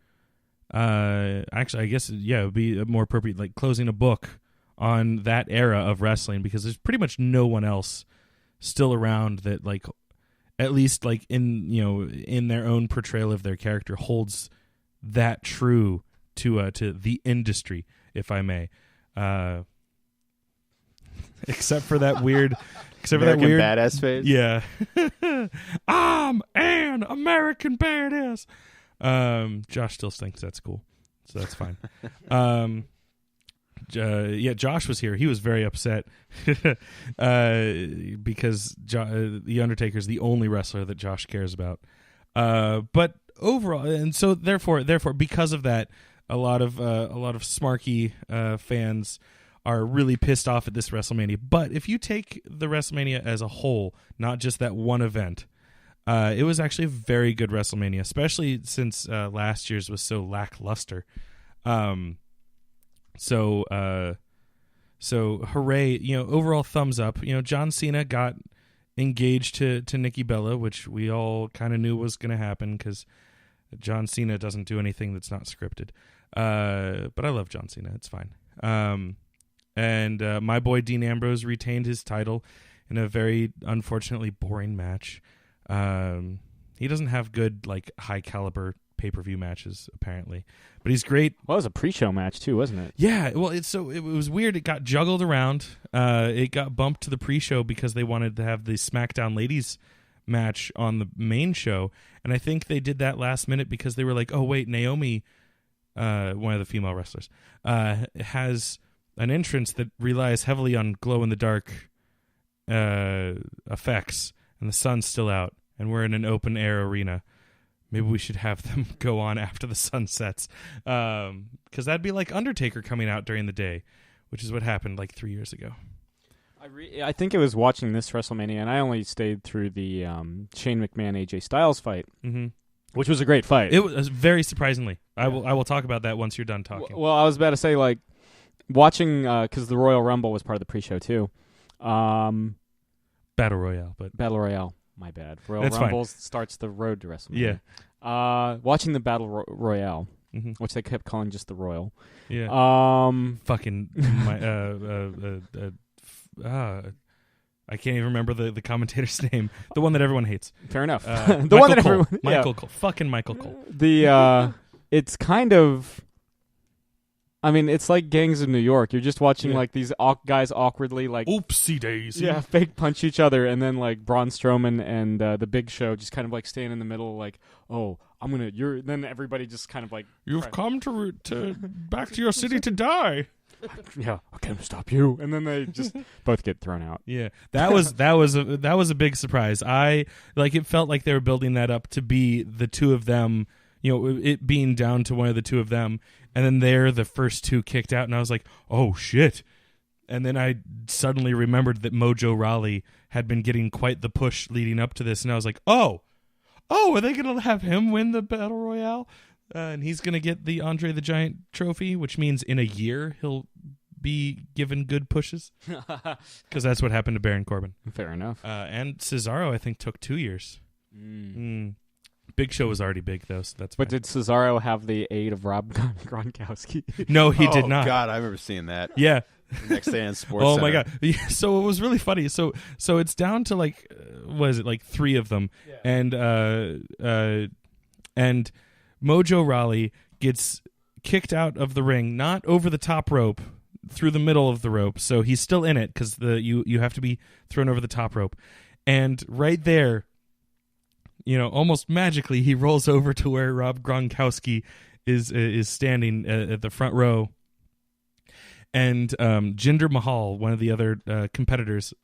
Actually, I guess it would be more appropriate, like closing a book on that era of wrestling, because there's pretty much no one else still around that, like, at least like in their own portrayal of their character, holds that true to the industry, if I may. Except for that weird American badass phase. Yeah. I'm an American badass. Josh still thinks that's cool, so that's fine. Josh was here. He was very upset because the Undertaker's the only wrestler that Josh cares about. But overall, and so therefore, because of that, a lot of smarky fans are really pissed off at this WrestleMania. But if you take the WrestleMania as a whole, not just that one event, it was actually a very good WrestleMania, especially since last year's was so lackluster. So hooray! Overall thumbs up. John Cena got engaged to Nikki Bella, which we all kind of knew was going to happen because John Cena doesn't do anything that's not scripted. But I love John Cena; it's fine. And my boy Dean Ambrose retained his title in a very unfortunately boring match. He doesn't have good, like, high caliber pay-per-view matches, apparently, but he's great. Well, it was a pre-show match too, wasn't it? Yeah, well, it was weird. It got juggled around. It got bumped to the pre-show because they wanted to have the SmackDown Ladies match on the main show, and I think they did that last minute because they were like, oh wait, Naomi, one of the female wrestlers, has an entrance that relies heavily on glow in the dark effects, and the sun's still out, and we're in an open air arena. Maybe we should have them go on after the sun sets, because that'd be like Undertaker coming out during the day, which is what happened like 3 years ago. I think it was watching this WrestleMania, and I only stayed through the Shane McMahon AJ Styles fight, which was a great fight. It was very surprisingly. I will talk about that once you're done talking. Well, I was about to say, like, watching, because the Royal Rumble was part of the pre-show too. Battle Royale, but Battle Royale. My bad. Royal That's Rumble fine. starts the road to WrestleMania. Yeah. Watching the Battle Royale, which they kept calling just the Royal. Yeah. Fucking I can't even remember the commentator's name. The one that everyone hates. Fair enough. The one that everyone... Michael Cole. Fucking Michael Cole. It's kind of... I mean, it's like Gangs of New York. You're just watching like these guys awkwardly like oopsie daisy. Yeah, fake punch each other, and then like Braun Strowman and the Big Show just kind of like stand in the middle, like, oh, I'm gonna. You're. Then everybody just kind of like, you've come to back to your city to die. Yeah, I can't stop you. And then they just both get thrown out. Yeah, that was a big surprise. It felt like they were building that up to be the two of them. You know, it being down to one of the two of them. And then they're the first two kicked out, and I was like, oh, shit. And then I suddenly remembered that Mojo Rawley had been getting quite the push leading up to this, and I was like, oh, are they going to have him win the Battle Royale? And he's going to get the Andre the Giant trophy, which means in a year he'll be given good pushes. Because that's what happened to Baron Corbin. Fair enough. And Cesaro, I think, took 2 years. Big Show was already big, though, so that's fine. But did Cesaro have the aid of Rob Gronkowski? No, he did not. Oh, God, I remember seeing that. Yeah. Next day in Sports Oh, Center. my God. Yeah, so it was really funny. So it's down to, like, what is it, like 3 of them. Yeah. And Mojo Rawley gets kicked out of the ring, not over the top rope, through the middle of the rope. So he's still in it because you have to be thrown over the top rope. And right there, you know, almost magically, he rolls over to where Rob Gronkowski is standing at the front row. And Jinder Mahal, one of the other competitors,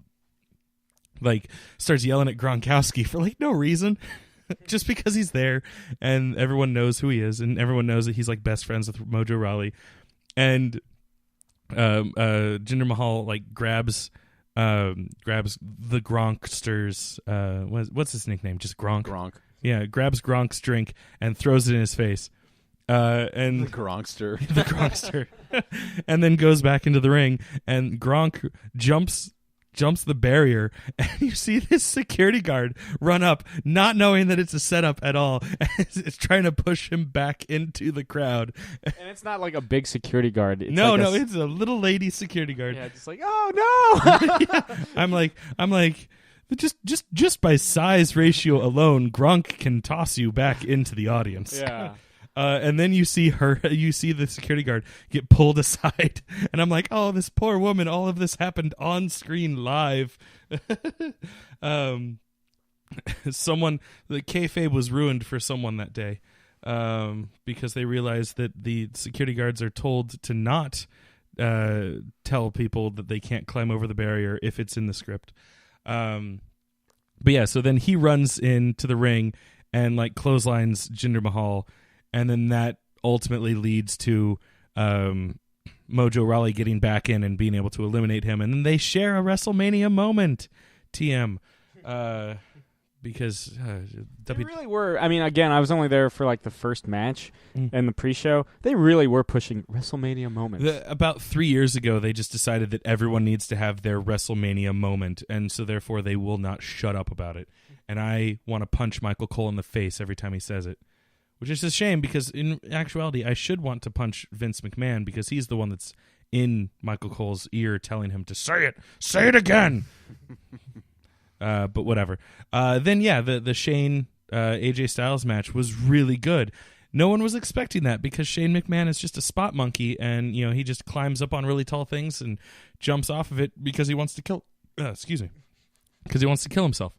like, starts yelling at Gronkowski for, like, no reason. Just because he's there, and everyone knows who he is, and everyone knows that he's, like, best friends with Mojo Rawley. And Jinder Mahal, like, grabs the Gronkster's what's his nickname? Just Gronk. Gronk. Yeah, grabs Gronk's drink and throws it in his face. And The Gronkster. the Gronkster. And then goes back into the ring, and Gronk jumps the barrier, and you see this security guard run up, not knowing that it's a setup at all. It's trying to push him back into the crowd. And it's not like a big security guard. It's No, like it's a little lady security guard. Yeah, just like, oh no. Yeah. I'm like, just by size ratio alone, Gronk can toss you back into the audience. Yeah. And then you see the security guard get pulled aside, and I'm like, oh, this poor woman. All of this happened on screen live. The kayfabe was ruined for someone that day, because they realized that the security guards are told to not tell people that they can't climb over the barrier if it's in the script. But yeah, so then he runs into the ring and like clotheslines Jinder Mahal. And then that ultimately leads to Mojo Rawley getting back in and being able to eliminate him. And then they share a WrestleMania moment, TM. Because They really were. I mean, again, I was only there for like the first match and the pre-show. They really were pushing WrestleMania moments. About 3 years ago, they just decided that everyone needs to have their WrestleMania moment. And so therefore, they will not shut up about it. And I want to punch Michael Cole in the face every time he says it. Which is a shame, because in actuality, I should want to punch Vince McMahon, because he's the one that's in Michael Cole's ear telling him to say it again. But whatever. Then, yeah, the Shane AJ Styles match was really good. No one was expecting that, because Shane McMahon is just a spot monkey, and you know he just climbs up on really tall things and jumps off of it because he wants to kill. Because he wants to kill himself.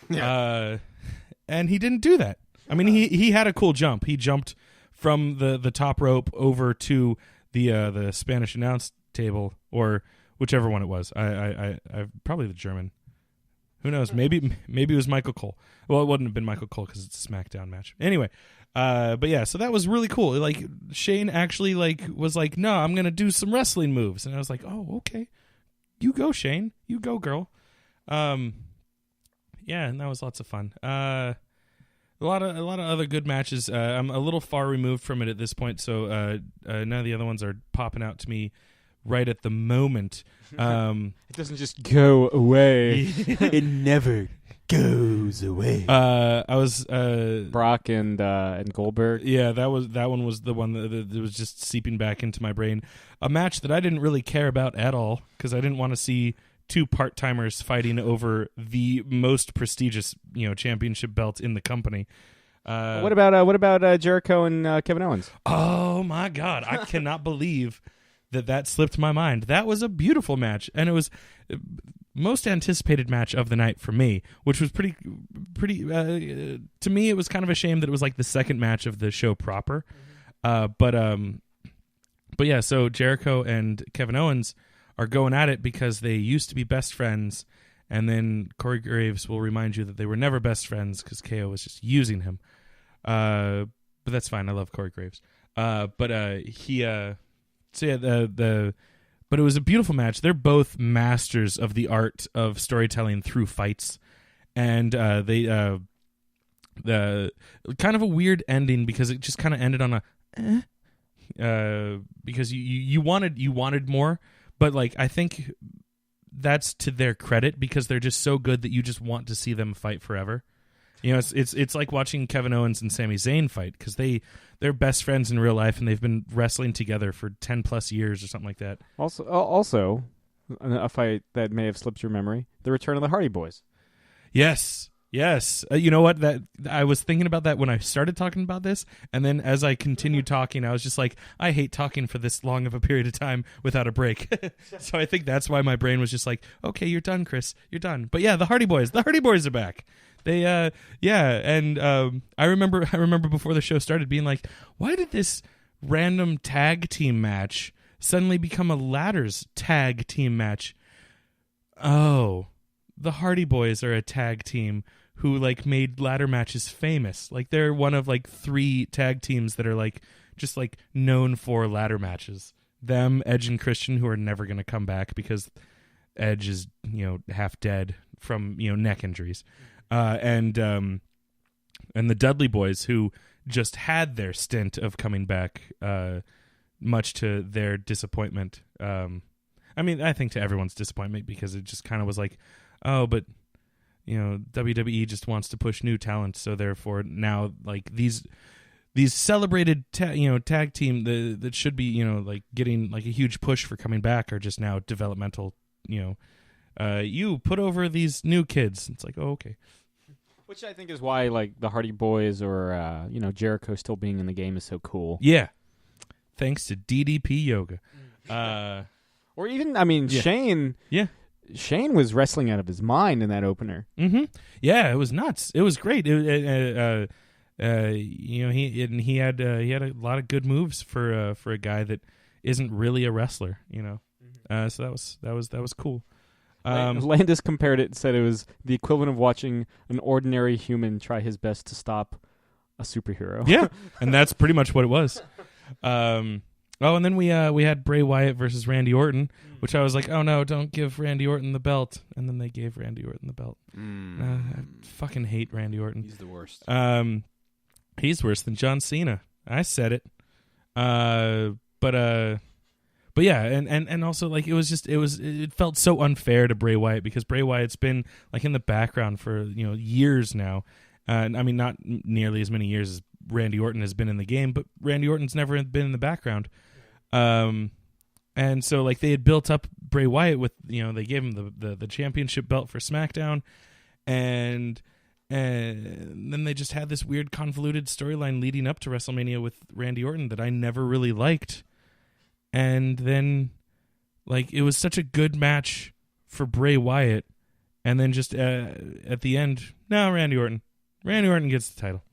Yeah. And he didn't do that. I mean, he had a cool jump. He jumped from the top rope over to the Spanish announce table, or whichever one it was. I probably the German. Who knows? Maybe it was Michael Cole. Well, it wouldn't have been Michael Cole because it's a SmackDown match. Anyway, but yeah, so that was really cool. Like Shane actually was like, no, I'm gonna do some wrestling moves, and I was like, oh, okay, you go, Shane, you go, girl. Yeah, and that was lots of fun. A lot of other good matches. I'm a little far removed from it at this point, so none of the other ones are popping out to me right at the moment. It doesn't just go away. It never goes away. I was Brock and Goldberg. Yeah, that one was the one that was just seeping back into my brain. A match that I didn't really care about at all because I didn't want to see two part-timers fighting over the most prestigious, championship belt in the company. What about Jericho and Kevin Owens? Oh my God, I cannot believe that slipped my mind. That was a beautiful match, and it was most anticipated match of the night for me, which was pretty. To me, it was kind of a shame that it was like the second match of the show proper. But yeah, so Jericho and Kevin Owens are going at it because they used to be best friends, and then Corey Graves will remind you that they were never best friends because KO was just using him. But that's fine. I love Corey Graves. So yeah, but it was a beautiful match. They're both masters of the art of storytelling through fights, and the kind of a weird ending because it just kind of ended on because you wanted more. But I think that's to their credit because they're just so good that you just want to see them fight forever. It's like watching Kevin Owens and Sami Zayn fight because they're best friends in real life and they've been wrestling together for 10+ years or something like that. Also, a fight that may have slipped your memory: the return of the Hardy Boys. Yes. You know what? That I was thinking about that when I started talking about this, and then as I continued talking, I was just like, I hate talking for this long of a period of time without a break. So I think that's why my brain was just like, okay, you're done, Chris, you're done. But yeah, the Hardy Boys are back. They and I remember before the show started being like, why did this random tag team match suddenly become a ladders tag team match? Oh, the Hardy Boys are a tag team who made ladder matches famous. They're one of 3 tag teams that are just known for ladder matches. Them, Edge, and Christian, who are never going to come back because Edge is half dead from neck injuries, and the Dudley Boys, who just had their stint of coming back, much to their disappointment. I think to everyone's disappointment because it just kind of was oh, but WWE just wants to push new talent, so therefore now these celebrated tag team that should be getting a huge push for coming back are just now developmental. You put over these new kids. It's oh, okay. Which I think is why the Hardy Boys or Jericho still being in the game is so cool. Yeah, thanks to DDP Yoga. Or even Shane. Yeah. Shane was wrestling out of his mind in that opener. Mm-hmm. Yeah, it was nuts. It was great. He had a lot of good moves for a guy that isn't really a wrestler. So that was cool. Landis compared it and said it was the equivalent of watching an ordinary human try his best to stop a superhero. Yeah, and that's pretty much what it was. And then we had Bray Wyatt versus Randy Orton, which I was like, oh no, don't give Randy Orton the belt. And then they gave Randy Orton the belt. I fucking hate Randy Orton. He's the worst. He's worse than John Cena. I said it. But yeah, and also it felt so unfair to Bray Wyatt because Bray Wyatt's been in the background for years now. Not nearly as many years as Randy Orton has been in the game, but Randy Orton's never been in the background. And so they had built up Bray Wyatt with they gave him the championship belt for SmackDown, and then they just had this weird convoluted storyline leading up to WrestleMania with Randy Orton that I never really liked. And then it was such a good match for Bray Wyatt, and then just at the end, no, Randy Orton gets the title.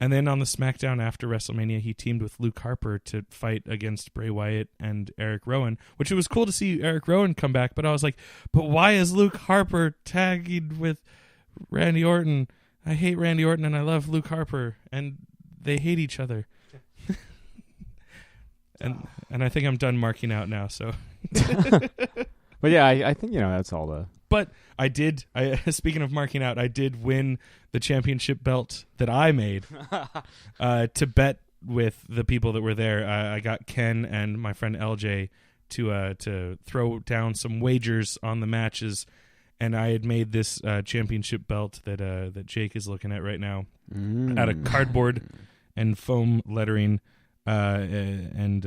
And then on the SmackDown after WrestleMania, he teamed with Luke Harper to fight against Bray Wyatt and Eric Rowan, which it was cool to see Eric Rowan come back. But I was like, but why is Luke Harper tagging with Randy Orton? I hate Randy Orton and I love Luke Harper, and they hate each other. and I think I'm done marking out now. So, but yeah, I think that's all the. But I did. Speaking of marking out, I did win the championship belt that I made to bet with the people that were there. I got Ken and my friend LJ to throw down some wagers on the matches, and I had made this championship belt that Jake is looking at right now out of cardboard and foam lettering, and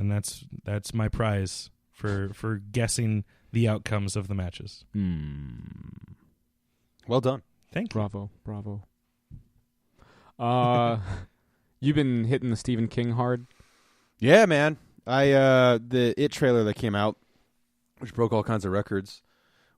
that's my prize for guessing the outcomes of the matches. Well done. Thank you. Bravo. You've been hitting the Stephen King hard. Yeah, man. The It trailer that came out, which broke all kinds of records,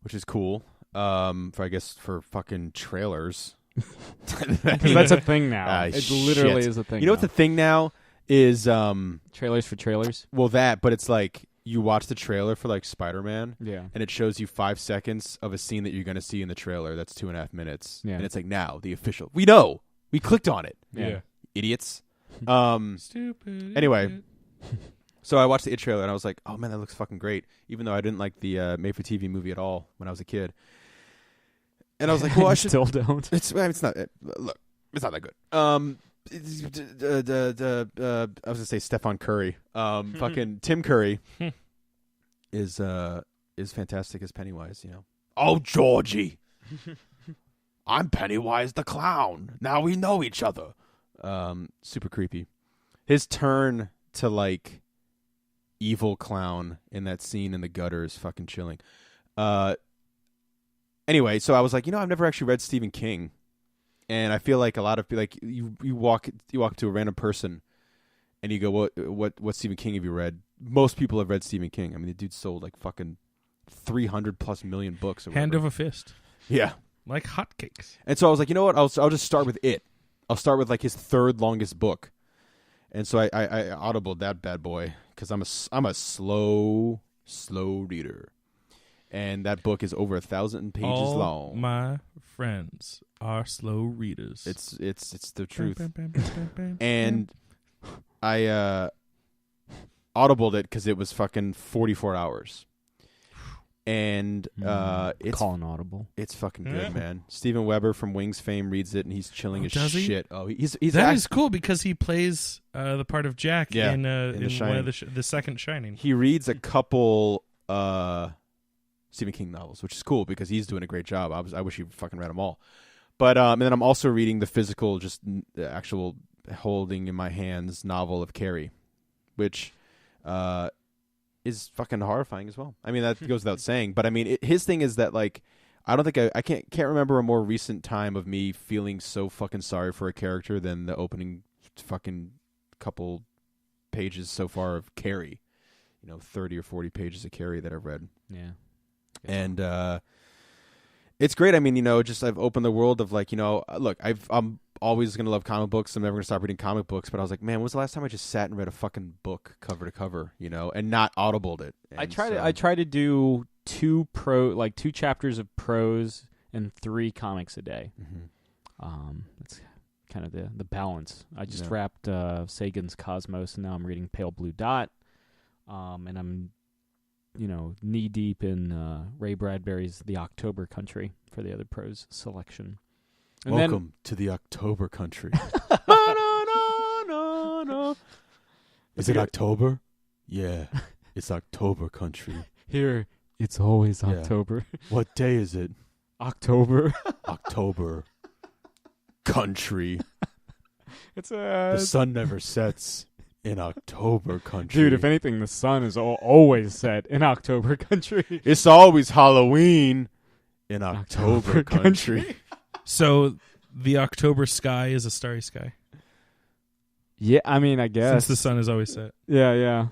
which is cool. For fucking trailers. Because that's a thing now. It literally is a thing. You know what the thing now is? Trailers for trailers. Well, but it's like you watch the trailer for like Spider-Man, and it shows you 5 seconds of a scene that you're going to see in the trailer. That's 2.5 minutes, and it's like now the official. We know. We clicked on it. Yeah. Idiots. Stupid. Anyway, idiot. so I watched the It trailer and I was like, "Oh man, that looks fucking great." Even though I didn't like the made-for-TV movie at all when I was a kid, and I was like, "Well, I should." Still don't. It's not. Look, it's not that good. I was gonna say Stefan Curry. Fucking Tim Curry is fantastic as Pennywise. Oh, Georgie, I'm Pennywise the clown. Now we know each other. Super creepy. His turn to like evil clown in that scene in the gutter is fucking chilling. Anyway, so I was like, I've never actually read Stephen King. And I feel like a lot of you walk to a random person, and you go, what Stephen King have you read? Most people have read Stephen King. I mean, the dude sold like fucking 300+ million books. Or Hand whatever. over fist. Yeah, like hotcakes. And so I was like, you know what? I'll just start with it. I'll start with like his third longest book. And so I audibled that bad boy because I'm a slow reader. And that book is over 1,000 pages All long. My friends are slow readers. It's the truth. And I audibled it because it was fucking 44 hours. And it's calling audible. It's fucking good, man. Steven Weber from Wings fame reads it, and he's chilling as does he? shit. Oh, he's that is cool because he plays the part of Jack in The one of the second Shining. He reads a couple Stephen King novels, which is cool because he's doing a great job. I wish he fucking read them all. But and then I'm also reading the physical, just the actual holding in my hands novel of Carrie, which is fucking horrifying as well. I mean, that goes without saying. But I mean, his thing is that like, I don't think I can't remember a more recent time of me feeling so fucking sorry for a character than the opening fucking couple pages so far of Carrie. 30 or 40 pages of Carrie that I've read. Yeah. And it's great. I mean, just I've opened the world of like, look, I'm always going to love comic books. I'm never going to stop reading comic books. But I was like, man, when was the last time I just sat and read a fucking book cover to cover, and not audibled it? And I try to do two chapters of prose and 3 comics a day. Mm-hmm. That's kind of the balance. I just wrapped Sagan's Cosmos, and now I'm reading Pale Blue Dot. And I'm knee deep in Ray Bradbury's The October Country for the other prose selection. And welcome to the October Country. Is it October? Yeah, it's October Country. Here, it's always October. What day is it? October. October Country. The sun never sets in October Country. Dude, if anything, the sun is always set in October Country. It's always Halloween in October Country. So the October sky is a starry sky. Yeah, I mean, I guess. Since the sun is always set. Yeah.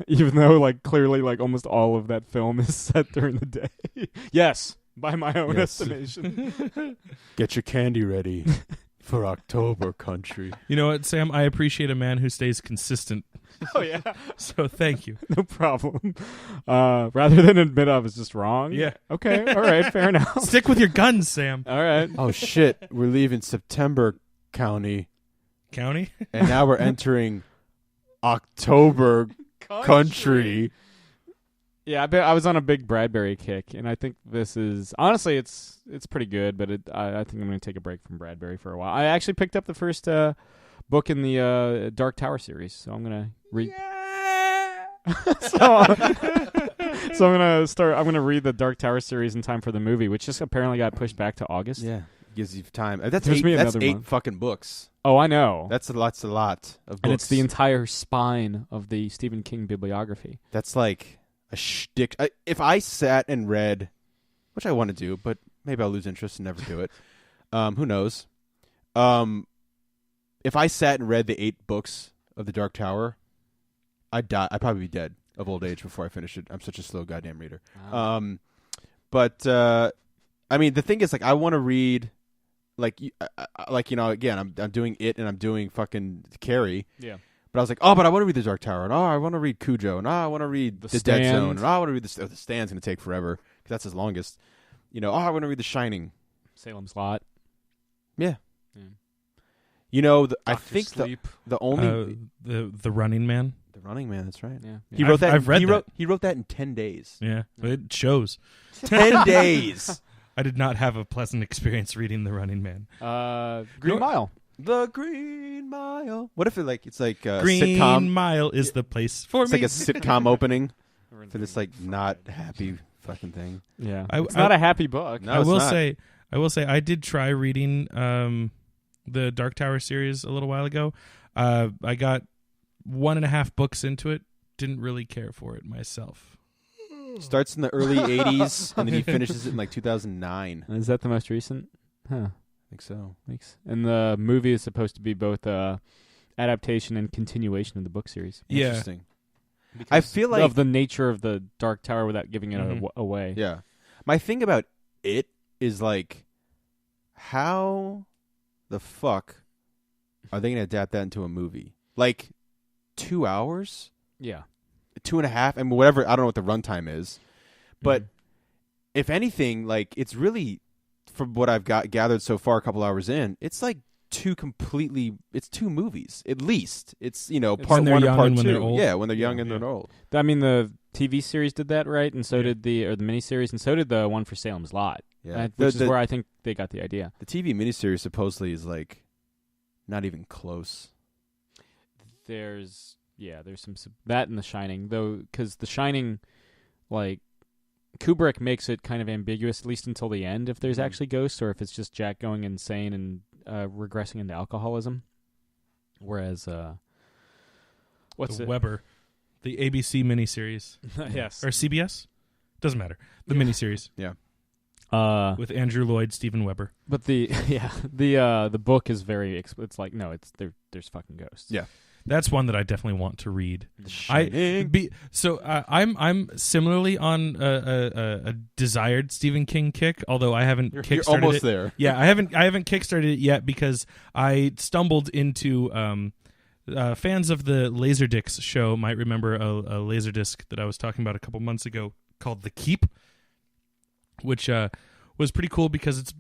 Even though, like, clearly, like, almost all of that film is set during the day. Yes, by my own estimation. Get your candy ready for October country. You know what, Sam? I appreciate a man who stays consistent. Oh yeah, So thank you. no problem. Rather than admit I was just wrong. Yeah. Okay. All right. Fair enough. Stick with your guns, Sam. All right. Oh shit, we're leaving September County, County? and now we're entering October country. Yeah, I was on a big Bradbury kick, and I think this is honestly it's pretty good, but I think I'm going to take a break from Bradbury for a while. I actually picked up the first book in the Dark Tower series, so I'm going to read. So I'm going to read the Dark Tower series in time for the movie, which just apparently got pushed back to August. Yeah, gives you time. That's Gives me another eight month. fucking books. Oh, I know. That's a lot of books. And it's the entire spine of the Stephen King bibliography. That's like a shtick. If I sat and read, which I want to do, but maybe I'll lose interest and never do it. Who knows? If I sat and read the 8 books of the Dark Tower, I'd die. I'd probably be dead of old age before I finish it. I'm such a slow goddamn reader. Wow. But I mean, the thing is, like, I want to read, like again, I'm doing it and I'm doing fucking Carrie. Yeah. But I was like, but I want to read the Dark Tower, and I want to read Cujo, and I want to read the Dead Stand. Zone, and I want to read the Stand's going to take forever because that's his longest. I want to read The Shining. Salem's Lot. Yeah. Yeah. I Dr. think Sleep. the only The Running Man. The Running Man. That's right. Yeah. He wrote that. I've read that. He wrote that in 10 days. Yeah, but it shows. 10 days. I did not have a pleasant experience reading The Running Man. Green Mile. The Green Mile. What if it's like a Green sitcom? Mile is the place for It's me. like a sitcom opening for this like not happy fucking thing. Yeah. I- It's not a happy book. No, I it's will not. say, I did try reading the Dark Tower series a little while ago. I got 1.5 books into it. Didn't really care for it myself. Starts in the early 80s and then he finishes it in like 2009. Is that the most recent? Huh. I think so. Thanks. And the movie is supposed to be both adaptation and continuation of the book series. Yeah. Interesting. I feel like of the nature of the Dark Tower without giving it Mhm. away. yeah. My thing about it is like, how the fuck are they going to adapt that into a movie? Like 2 hours? Yeah. 2.5? I mean, whatever. I don't know what the runtime is. But if anything, like, it's really, from what I've gathered so far, a couple hours in, it's like it's 2 movies at least. It's when part they're 1 young and part and 2. when they're old. Yeah, when they're young Yeah, and yeah. they're old. I mean, the TV series did that, right? And so did the miniseries, and so did the one for Salem's Lot. Yeah, Which is where I think they got the idea. the TV miniseries supposedly is like not even close. There's some that in The Shining, though, because The Shining, like, Kubrick makes it kind of ambiguous, at least until the end, if there's actually ghosts or if it's just Jack going insane and regressing into alcoholism. Whereas, what's the it? Weber, the ABC miniseries, Yes. or CBS, doesn't matter. The miniseries with Andrew Lloyd, Steven Weber. But the book is very. It's like no, there's fucking ghosts. Yeah. That's one that I definitely want to read. The Shining. I'm similarly on a desired Stephen King kick, although I haven't You're kickstarted almost it. there. Yeah, I haven't kickstarted it yet because I stumbled into fans of the Laserdisc show might remember a Laserdisc that I was talking about a couple months ago called The Keep, which was pretty cool because it's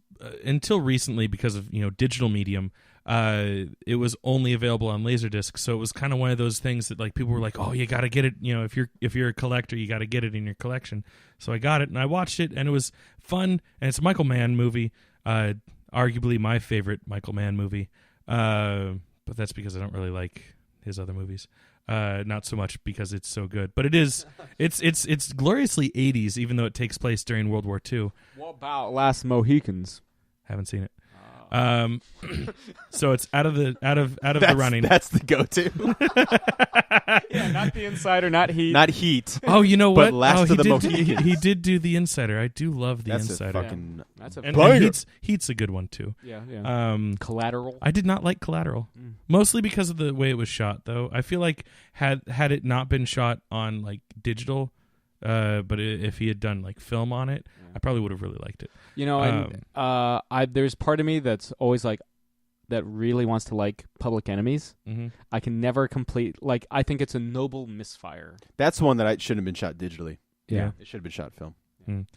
until recently, because of digital medium, it was only available on Laserdisc. So it was kind of one of those things that like people were like, oh, you got to get it. If you're a collector, you got to get it in your collection. So I got it and I watched it and it was fun. And it's a Michael Mann movie, arguably my favorite Michael Mann movie. But that's because I don't really like his other movies. Not so much because it's so good, but it's gloriously 80s, even though it takes place during World War II. What about Last Mohicans? Haven't seen it. So it's out of the running. That's the go-to. Yeah, not The Insider, not Heat. Not Heat. Oh, you know But what? Last oh, of the he Mohicans. did do The Insider. I do love The That's Insider. a fucking. That's a and banger. Heat's a good one too. yeah. Collateral. I did not like Collateral, mostly because of the way it was shot. Though I feel like had it not been shot on like digital, but if he had done like film on it, I probably would have really liked it. And there's part of me that's always like, that really wants to like Public Enemies. Mm-hmm. I can never complete. Like, I think it's a noble misfire. That's one that I shouldn't have been shot digitally. Yeah. It should have been shot film. Mm.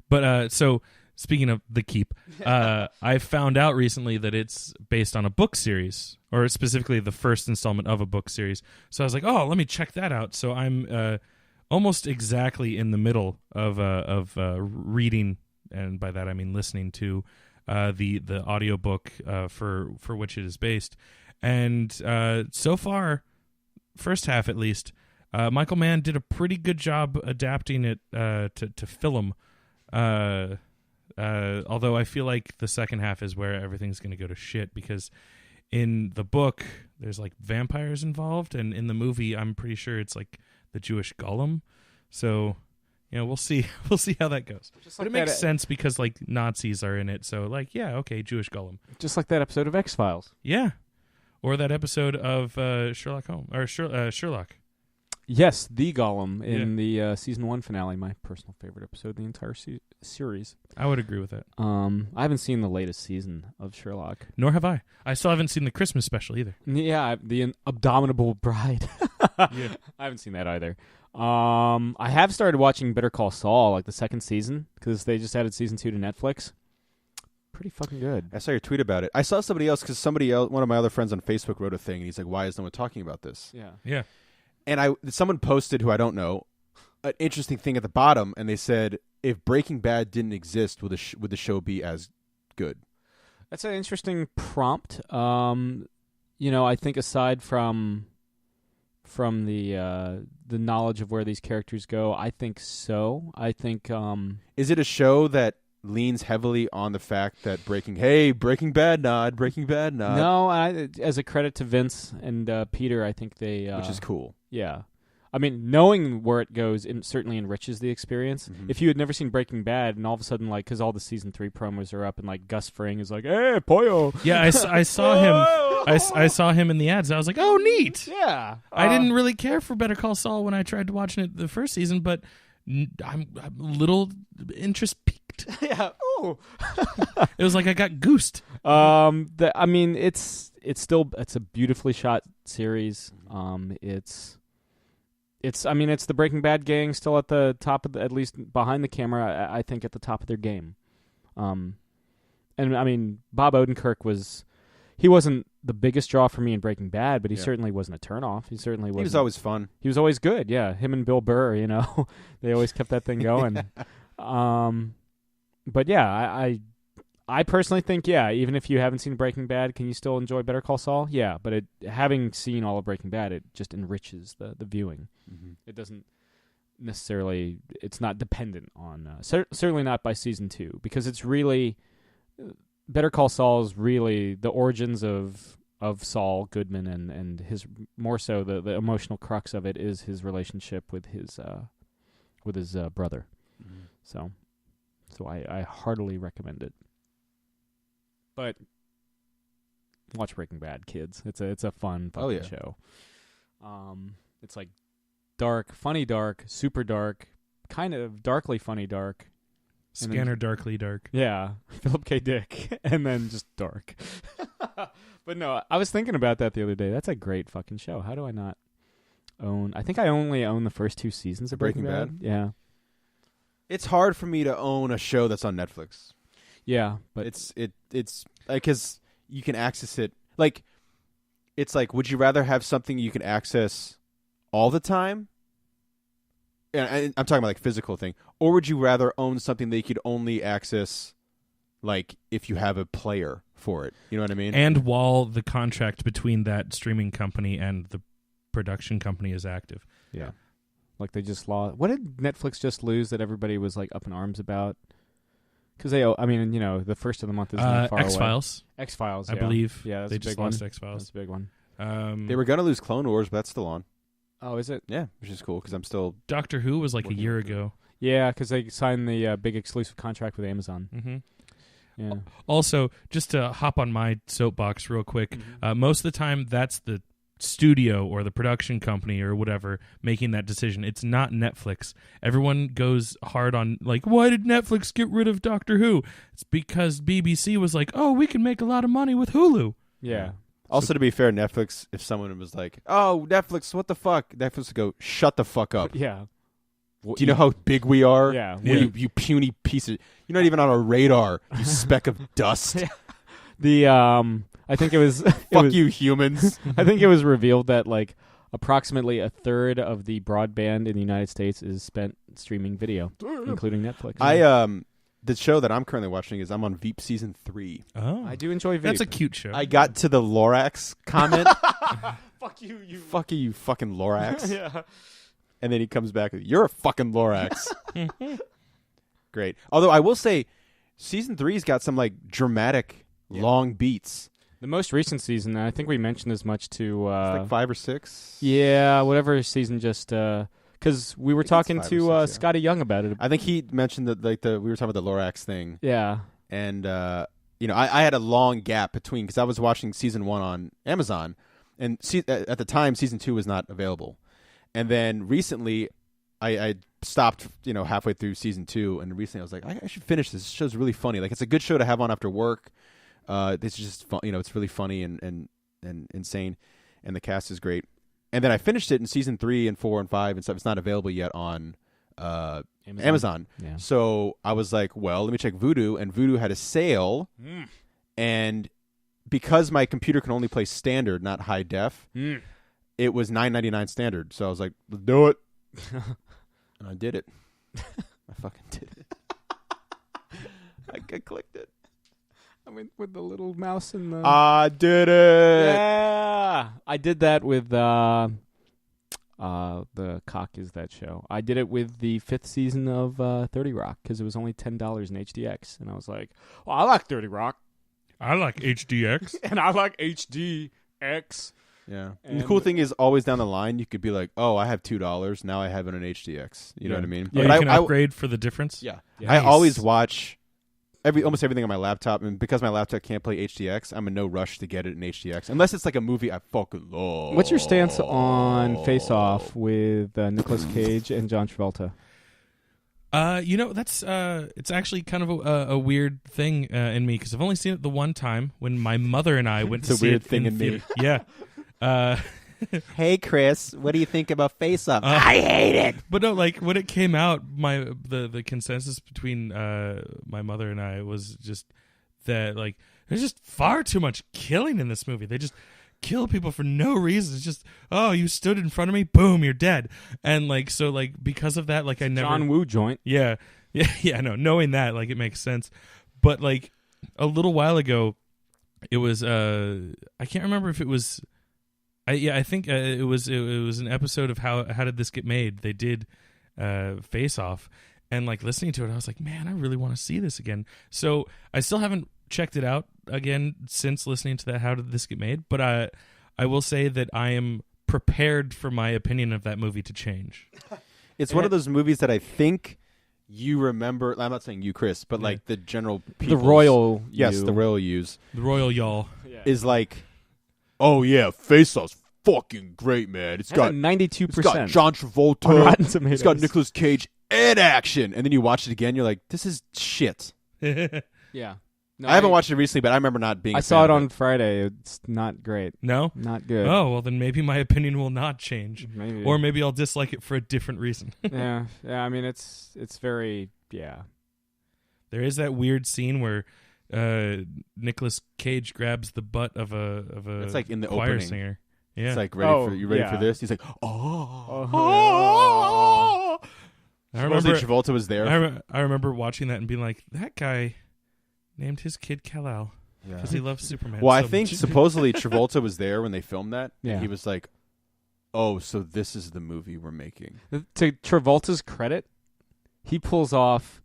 But so speaking of The Keep, I found out recently that it's based on a book series, or specifically the first installment of a book series. So I was like, oh, let me check that out. So I'm almost exactly in the middle of reading, and by that I mean listening to the audiobook for which it is based. And so far, first half at least, Michael Mann did a pretty good job adapting it to film. Although I feel like the second half is where everything's going to go to shit, because in the book there's like vampires involved, and in the movie I'm pretty sure it's like the Jewish Golem. So, we'll see how that goes. But it makes sense because like Nazis are in it, so like, yeah, okay, Jewish Golem. Just like that episode of X-Files. Yeah, or that episode of Sherlock Holmes or Sherlock. Yes, the Golem in the season 1 finale, my personal favorite episode of the entire series. I would agree with that. I haven't seen the latest season of Sherlock. Nor have I. I still haven't seen the Christmas special either. Yeah, the Abominable Bride. Yeah. I haven't seen that either. I have started watching Better Call Saul, like the second season, because they just added season 2 to Netflix. Pretty fucking good. I saw your tweet about it. I saw somebody else, because one of my other friends on Facebook wrote a thing, and he's like, why is no one talking about this? Yeah. And someone posted, who I don't know, an interesting thing at the bottom, and they said, if Breaking Bad didn't exist, would the show be as good? That's an interesting prompt. I think aside from the knowledge of where these characters go, I think so. I think is it a show that leans heavily on the fact that Breaking Bad nod. No, as a credit to Vince and Peter, I think they which is cool. Yeah. I mean, knowing where it goes certainly enriches the experience. Mm-hmm. If you had never seen Breaking Bad, and all of a sudden, like, because all the season 3 promos are up, and like Gus Fring is like, "Hey, pollo." Yeah, I saw him. I saw him in the ads. I was like, "Oh, neat." Yeah. I didn't really care for Better Call Saul when I tried watching it the first season, but I'm a little interest peaked. Yeah. Oh. It was like I got goosed. It's a beautifully shot series. It's the Breaking Bad gang still at the top of at least behind the camera, I think at the top of their game. And I mean, Bob Odenkirk he wasn't the biggest draw for me in Breaking Bad, but he certainly wasn't a turnoff. He certainly wasn't. He was always fun. He was always good, yeah. Him and Bill Burr, they always kept that thing going. But yeah, I personally think, even if you haven't seen Breaking Bad, can you still enjoy Better Call Saul? Yeah, but having seen all of Breaking Bad, it just enriches the viewing. Mm-hmm. It doesn't necessarily, it's not dependent on, certainly not by season 2, because it's really, Better Call Saul is really the origins of Saul Goodman, and his, more so the emotional crux of it is his relationship with his brother. Mm-hmm. So I heartily recommend it. But watch Breaking Bad, kids. It's a fun fucking show. It's like dark, funny dark, super dark, kind of darkly funny dark. Scanner darkly dark. Yeah, Philip K. Dick, and then just dark. But no, I was thinking about that the other day. That's a great fucking show. How do I not own? I think I only own the first 2 seasons of Breaking Bad. Yeah. It's hard for me to own a show that's on Netflix. Yeah, but it's because you can access it. Like, it's like, would you rather have something you can access all the time? And I'm talking about like physical thing, or would you rather own something that you could only access, like if you have a player for it? You know what I mean? And while the contract between that streaming company and the production company is active. Yeah. Like they just lost. What did Netflix just lose that everybody was like up in arms about? Because the first of the month is not far away. X-Files. X-Files, I believe. Yeah, that's they a just big one. lost X-Files. That's a big one. They were going to lose Clone Wars, but that's still on. Oh, is it? Yeah, which is cool because I'm still... Doctor Who was like a year ago. Yeah, because they signed the big exclusive contract with Amazon. Mm-hmm. Yeah. Also, just to hop on my soapbox real quick, most of the time that's the studio or the production company or whatever making that decision. It's not Netflix. Everyone goes hard on like, why did Netflix get rid of Doctor Who? It's because BBC was like, oh, we can make a lot of money with Hulu. Yeah. Also, to be fair, Netflix, if someone was like, "Oh, Netflix, what the fuck?" Netflix would go, "Shut the fuck up." Yeah. Do you know how big we are? Yeah. You puny piece of... You're not even on our radar, you speck of dust. I think it was... Fuck you, humans. I think it was revealed that, like, approximately a third of the broadband in the United States is spent streaming video, including Netflix. The show that I'm currently watching is I'm on Veep season 3. Oh, I do enjoy Veep. that's a cute show. I got to the Lorax comment. Fuck you, Fuck you fucking Lorax. Yeah. And then he comes back with, "You're a fucking Lorax." Great. Although I will say, season 3's got some like dramatic long beats. The most recent season, I think we mentioned as much to... It's like 5 or 6. Yeah, whatever season just... Because we were talking it's 5 to or 6, yeah. Scotty Young about it. I think he mentioned that we were talking about the Lorax thing. Yeah. And, I had a long gap between, because I was watching season 1 on Amazon, and at the time, season 2 was not available. And then recently, I stopped, halfway through season 2, and recently I was like, I should finish this. This show's really funny. Like, it's a good show to have on after work. It's just fun, it's really funny and insane, and the cast is great. And then I finished it in season 3 and 4 and 5 and stuff. It's not available yet on Amazon. Yeah. So I was like, well, let me check Vudu, and Vudu had a sale, and because my computer can only play standard, not high def, it was $9.99 standard. So I was like, let's do it, and I did it. I fucking did it. I clicked it. I went with the little mouse and the... I did it. Yeah. I did that with the Cock Is That show. I did it with the 5th season of 30 Rock because it was only $10 in HDX. And I was like, well, I like 30 Rock. I like HDX. And I like HDX. Yeah. And the cool thing is, always down the line, you could be like, oh, I have $2. Now I have it on HDX. You know what I mean? Yeah, but you can upgrade for the difference? Yeah. Nice. I always watch... almost everything on my laptop, and because my laptop can't play HDX, I'm in no rush to get it in HDX, unless it's like a movie I fucking love. What's your stance on Face Off with Nicolas Cage and John Travolta? That's it's actually kind of a weird thing in me, because I've only seen it the one time when my mother and I went to see it. It's a weird thing in me. Yeah. Hey, Chris, what do you think about Face Off? I hate it. But no, like when it came out, the consensus between my mother and I was just that like there's just far too much killing in this movie. They just kill people for no reason. It's just, oh, you stood in front of me, boom, you're dead. And like so, like because of that, like I never John Woo joint. Yeah. No, knowing that, like it makes sense. But like a little while ago, it was I can't remember if it was. I think it was an episode of How Did This Get Made? They did Face Off, and like listening to it, I was like, man, I really want to see this again. So I still haven't checked it out again since listening to that How Did This Get Made? But I will say that I am prepared for my opinion of that movie to change. It's one of those movies that I think you remember. I'm not saying you, Chris, but like the general people. The royal Yes, you. the royal use. The royal y'all. Is like, oh yeah, Face Off's fucking great, man. It's got 92%. It's got John Travolta. on Rotten Tomatoes. It's got Nicolas Cage and action. And then you watch it again, you're like, this is shit. Yeah. No, I haven't watched it recently, but I remember not being. I saw it on Friday. It's not great. No? Not good. Oh, well then maybe my opinion will not change. Maybe. Or maybe I'll dislike it for a different reason. yeah. I mean, it's very There is that weird scene where Nicolas Cage grabs the butt of a It's like in the choir opening. singer. Yeah. It's like, ready yeah. for this? He's like, Oh. I remember Travolta was there. I remember watching that and being like, that guy named his kid Kal-El because he loves Superman. Well, so I think much. supposedly Travolta was there when they filmed that. Yeah. And he was like, oh, so this is the movie we're making. To Travolta's credit, he pulls off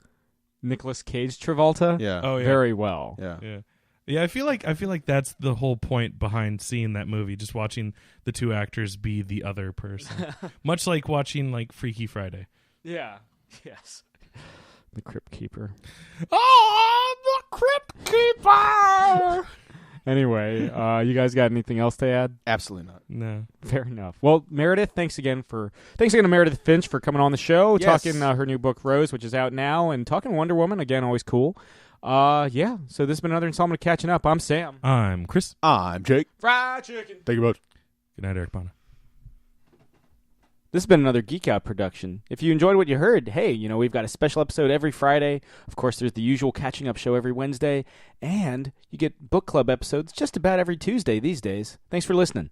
Nicolas Cage Travolta Yeah. Oh, yeah. very well. Yeah. Yeah, I feel like that's the whole point behind seeing that movie, just watching the two actors be the other person. Much like watching like Freaky Friday. Yeah. Yes. The Crypt Keeper. Oh, the Crypt Keeper! Anyway, you guys got anything else to add? Absolutely not. No. Fair enough. Well, Meredith, thanks again to Meredith Finch for coming on the show, Yes. talking her new book Rose, which is out now, and talking Wonder Woman again. Always cool. Yeah. So this has been another installment of Catching Up. I'm Sam. I'm Chris. I'm Jake. Fried chicken. Thank you both. Good night, Eric Bana. This has been another Geek Out production. If you enjoyed what you heard, hey, we've got a special episode every Friday. Of course, there's the usual Catching Up show every Wednesday. And you get book club episodes just about every Tuesday these days. Thanks for listening.